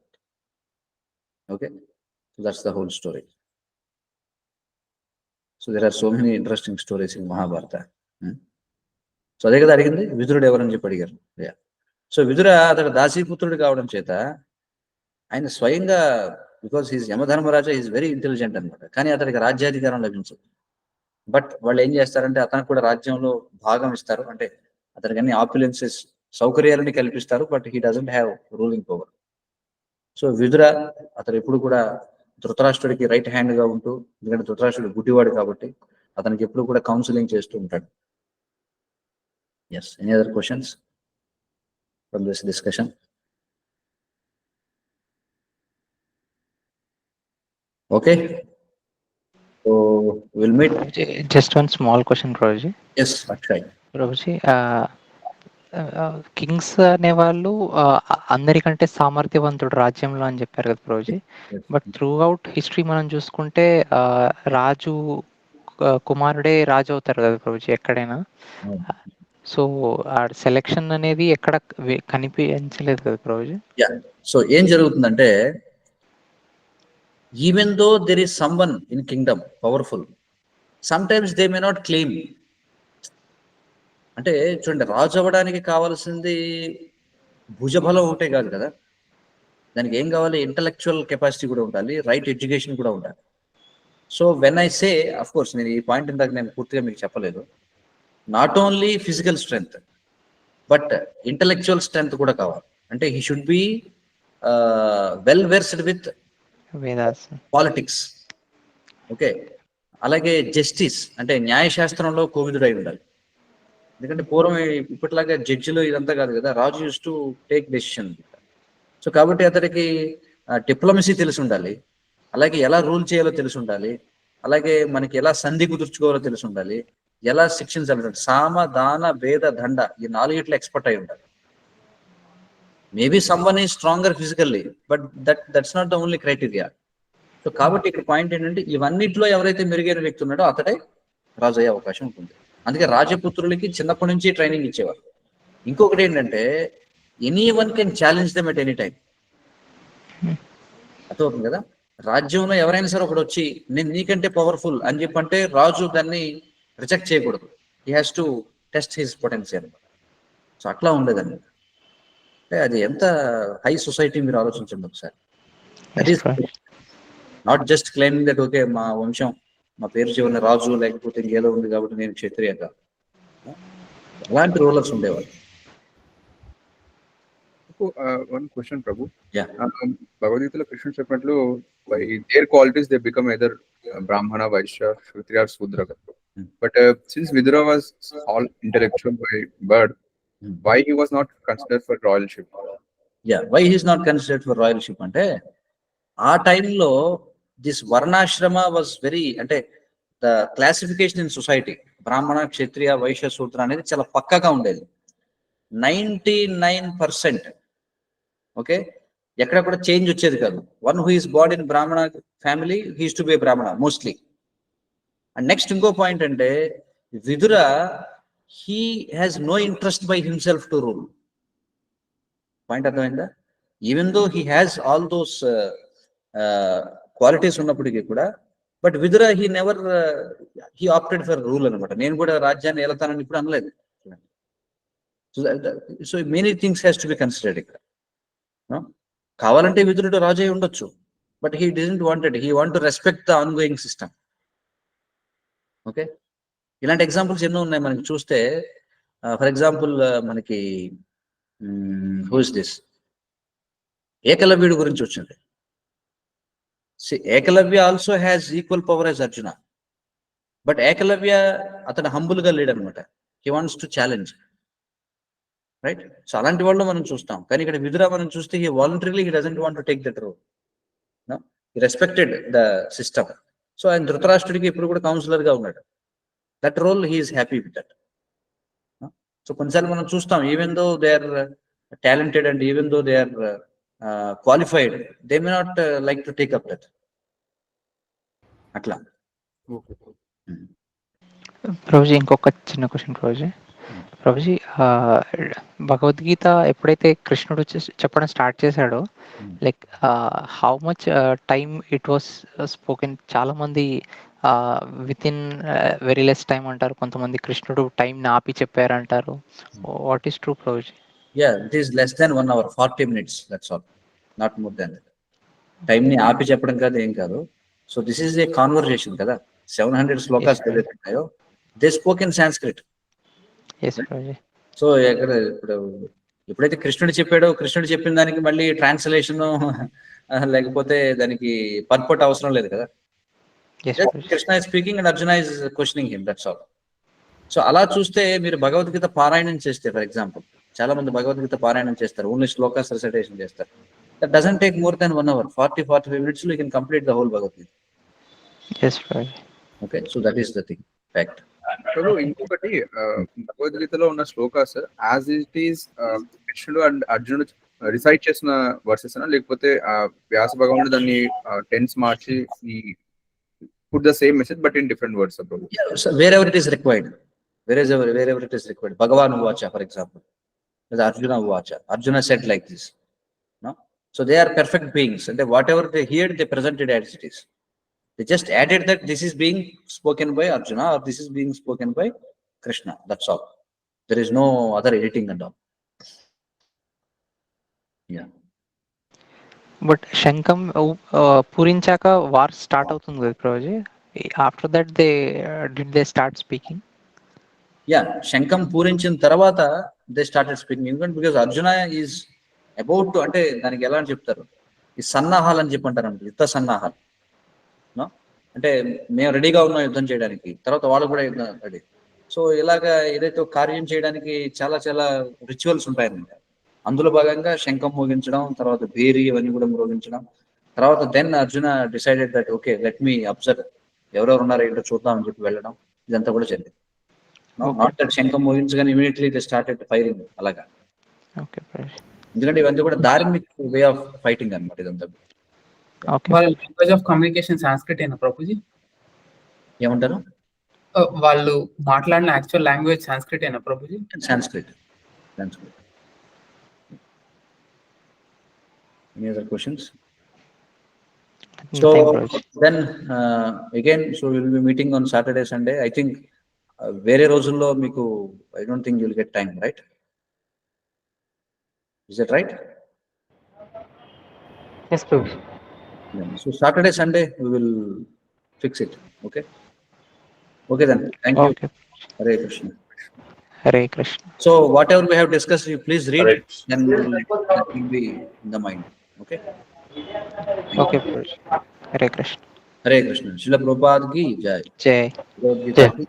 Okay, that's the whole story. So there are so many interesting stories in Mahabharata. So అదే కదా అడిగింది, విదురుడు ఎవరని చెప్పి అడిగారు. సో విదుర అతడు దాసీపుత్రుడు కావడం చేత ఆయన స్వయంగా, because he's Yamadharmaraja is very intelligent అనమాట, కానీ అతడికి రాజ్యాధికారం లభించదు. బట్ వాళ్ళు ఏం చేస్తారంటే అతనికి కూడా రాజ్యంలో భాగం ఇస్తారు, అంటే అతనికి అన్ని ఆప్యులెన్సెస్ సౌకర్యాలని కల్పిస్తారు, but he doesn't have ruling power. So Vidura అతడు ఎప్పుడు కూడా ధృతరాష్ట్రుడికి రైట్ హ్యాండ్ గా ఉంటూ, ఎందుకంటే ధృతరాష్ట్రుడు గుడ్డివాడు కాబట్టి అతనికి ఎప్పుడు కూడా కౌన్సిలింగ్ చేస్తూ ఉంటాడు. Yes, any other questions from this discussion? Okay, so will meet. Just one small question, Prabhuji. Yes Akshay. Prabhuji, kings అనేవాళ్ళు అందరికంటే సామర్థ్యవంతుడు రాజ్యంలో అని చెప్పారు కదా Prabhuji. But throughout history మనం చూసుకుంటే రాజు కుమారుడే రాజు అవుతారు కదా Prabhuji ఎక్కడైనా. సో ఆ సెలెక్షన్ అనేది ఎక్కడ కనిపించలేదు కదా Prabhuji. యా, సో ఏం జరుగుతుందంటే, even though there is someone in kingdom powerful, sometimes they may not claim. అంటే చూడండి, రాజు అవ్వడానికి కావాల్సింది భుజబలం ఒకటే కాదు కదా, దానికి ఏం కావాలి, ఇంటలెక్చువల్ కెపాసిటీ కూడా ఉండాలి, రైట్ ఎడ్యుకేషన్ కూడా ఉండాలి. So when I say, of course నేను ఈ పాయింట్ ఇందాక నేను పూర్తిగా మీకు చెప్పలేదు, not only physical strength but intellectual strength కూడా కావాలి. అంటే he should be well versed with politics. Okay, అలాగే జస్టిస్ అంటే న్యాయశాస్త్రంలో కోవిదుడై ఉండాలి. ఎందుకంటే పూర్వం ఇప్పటిలాగా జడ్జిలు ఇదంతా కాదు కదా, రాజు use to take decision. So కాబట్టి అతడికి డిప్లొమసీ తెలిసి ఉండాలి, అలాగే ఎలా రూల్ చేయాలో తెలిసి ఉండాలి, అలాగే మనకి ఎలా సంధి కుదుర్చుకోవాలో తెలిసి ఉండాలి, ఎలా శిక్షించాలి, సామ దాన భేద దండ ఈ 4 ఎక్స్పర్ట్ అయి ఉండాలి. Maybe someone is stronger physically, but that's not the only criteria. So కాబట్టి ఇక్కడ పాయింట్ ఏంటంటే ఇవన్నిట్లో ఎవరైతే మెరుగైన వ్యక్తి ఉన్నాడో అతడే రాజు అయ్యే అవకాశం ఉంటుంది. అందుకే రాజపుత్రులకి చిన్నప్పటి నుంచి ట్రైనింగ్ ఇచ్చేవారు. ఇంకొకటి ఏంటంటే any one can challenge them at any time. అర్థమవుతుంది కదా? రాజ్యంలో ఎవరైనా సరే ఒకడు వచ్చి నేను నీకంటే పవర్ఫుల్ అని చెప్పంటే రాజు దాన్ని రిజెక్ట్ చేయకూడదు. He has to test his potential. So అట్లా ఉండేదండి. అంటే అది ఎంత హై సొసైటీ మీరు ఆలోచించండి ఒకసారి. That is not just claiming that okay మా వంశం మా పేరు చివరిన రాజు లేకపోతే ఇంకేదో ఉంది కాబట్టి నేను క్షత్రియ కాదు. అలాంటి రూలర్స్ ఉండేవాళ్ళు. One question, Prabhu. Yeah. భగవద్గీతలో కృష్ణుడు చెప్పినట్లు their qualities they become either Brahmana, Vaishya, Kshatriya or Sudra. But since Vidura was all intellectual by birth, why he was not considered for royalship? Why he's not considered for royalship అంటే ఆ టైంలో this varnashrama was very, అంటే the classification in society Brahmana, Kshatriya, Vysya, శూద్ర అనేది చాలా పక్కగా ఉండేది. 99% okay, ఎక్కడ కూడా చేంజ్ వచ్చేది కాదు. One who is born in Brahmana family he's to be Brahmana mostly. And next ఇంకో పాయింట్ అంటే Vidura he has no interest by himself to rule. Point అర్థమైందా? Even though he has all those qualities ఉన్నప్పటికీ కూడా, but Vidura he never he opted for rule అనమాట. నేను కూడా రాజ్యాన్ని ఏలతానని ఇప్పుడు అనలేదు. So many things has to be considered ఇక్కడ. కావాలంటే విదురుడు రాజు అయి ఉండొచ్చు, but he doesn't wanted, he want to respect the ongoing system. Okay, ఇలాంటి ఎగ్జాంపుల్స్ ఎన్నో ఉన్నాయి మనకి చూస్తే. ఫర్ ఎగ్జాంపుల్ మనకి హూ ఇస్ దిస్ ఏకలవ్యుడి గురించి వచ్చింది. Ekalavya also has equal power as Arjuna, but Ekalavya అతను హంబుల్ గా లేడు అనమాట. He wants to challenge, right? So అలాంటి వాళ్ళు మనం చూస్తాం. కానీ ఇక్కడ విదుర మనం చూస్తే he voluntarily he doesn't want to take that role. He respected the system. So ఆయన ధృతరాష్ట్రుడికి ఇప్పుడు కూడా కౌన్సిలర్ గా ఉన్నాడు. That role he is happy with that. So కొన్నిసార్లు మనం చూస్తాం, even though they are talented and even though they are qualified, they may not like to take up that. అట్లా. ప్రభుజీ ఇంకొక చిన్న క్వశ్చన్ ప్రభుజీ, భగవద్గీత ఎప్పుడైతే కృష్ణుడు చెప్పడం స్టార్ట్ చేశాడో, like how much time it was spoken? చాలా మంది with in very less time అంటారు, కొంతమంది కృష్ణుడు టైం ఆపి చెప్పారంటారు. What is true Prabhuji? It is less than 1 hour 40 minutes, that's all, not more than that. Time ని ఆపి చెప్పడం కాదు, ఏం కాదు. So this is a conversation కదా. 700 శ్లోకాస్ ఏదైతే ఉన్నాయో they spoke in Sanskrit. So ఎక్కడ ఎప్పుడైతే కృష్ణుడు చెప్పాడో, కృష్ణుడు చెప్పిన దానికి మళ్ళీ ట్రాన్స్లేషన్ లేకపోతే దానికి పర్పట్ అవసరం లేదు కదా. Krishna is speaking and Arjuna is questioning him, that's all. So అలా చూస్తే మీరు భగవద్గీత పారాయణం చేస్తే, ఫర్ ఎగ్జాంపుల్ చాలా మంది భగవద్గీత పారాయణం చేస్తారు, ఓన్లీ శ్లోకాస్ రిసైటేషన్ చేస్తారు. That doesn't take more than 1 hour 40-45 minutes లో you can complete the whole Bhagavad Gita. Okay, so that is the thing, fact. ఇంకొకటి భగవద్గీతలో ఉన్న శ్లోకాస్ యాజ్ ఇట్ ఈస్ కృష్ణుడు అండ్ అర్జునుడు రిసైట్ చేసిన వర్సెస్ లేకపోతే వ్యాస భగవానుడు దాన్ని టెన్స్ మార్చి put the same message but in different words? So wherever it is required, wherever it is required. Bhagavan Uvacha, for example, Arjuna Uvacha, Arjuna said like this, no? So they are perfect beings, and whatever they heard they presented as it is. They just added that this is being spoken by Arjuna or this is being spoken by Krishna, that's all. There is no other editing and all. Yeah. But శంఖం పూరించాక war start అవుతుంది కదా Prabhuji. After that they start speaking? Yeah, శంఖం పూరించిన తర్వాత they started speaking. ఎందుకంటే because Arjuna is about to, అంటే దానికి ఎలా అని చెప్తారు, ఈ సన్నాహాలు అని చెప్పి అంటారు, యుద్ధ సన్నాహాలు. అంటే మేము రెడీగా ఉన్నాం యుద్ధం చేయడానికి, తర్వాత వాళ్ళు కూడా యుద్ధం రెడీ. సో ఇలాగా ఏదైతే కార్యం చేయడానికి చాలా చాలా రిచువల్స్ ఉంటాయన్నమాట. అందులో భాగంగా శంఖం మోగించడం, తర్వాత భేరి ఇవన్నీ కూడా మోగించడం. తర్వాత then Arjuna decided that okay let me observe, ఎవరెవరు ఉన్నారో ఏంటో చూద్దాం అని చెప్పి వెళ్ళడం, ఇదంతా కూడా జరిగింది. నాట్ దట్ శంఖం మోగించగానే ఇమీడియట్లీ దే స్టార్టెడ్ ఫైరింగ్ అలాగా. ఓకే ప్రభుజీ. ఎందుకంటే ఇవన్నీ కూడా ధార్మిక్ వే ఆఫ్ ఫైటింగ్ అన్నమాట ఇదంతా. ఓకే వాళ్ళ లాంగ్వేజ్ ఆఫ్ కమ్యూనికేషన్ సాంస్క్రిట్ అయినా ప్రభుజీ? ఏమంటారు? వాళ్ళు మాట్లాడిన యాక్చువల్ లాంగ్వేజ్ సాంస్క్రిట్ అయినా Prabhuji? Sanskrit. Any other questions? So Nothing, Prabhuji. then again, so we'll be meeting on Saturday, Sunday. I think వేరే రోజుల్లో మీకు I don't think you'll get time, right? Is that right? Yes, Prabhuji. Yeah. So Saturday, Sunday we will fix it. Okay. Okay then. Thank you. Okay. Hare Krishna. Hare Krishna. So whatever we have discussed, you please read. Correct. Then that will be in the mind. Okay. Okay Prabhuji. Hare Krishna. Hare Krishna. Srila Prabhupada ki jai. జై Bhagavad Gita ki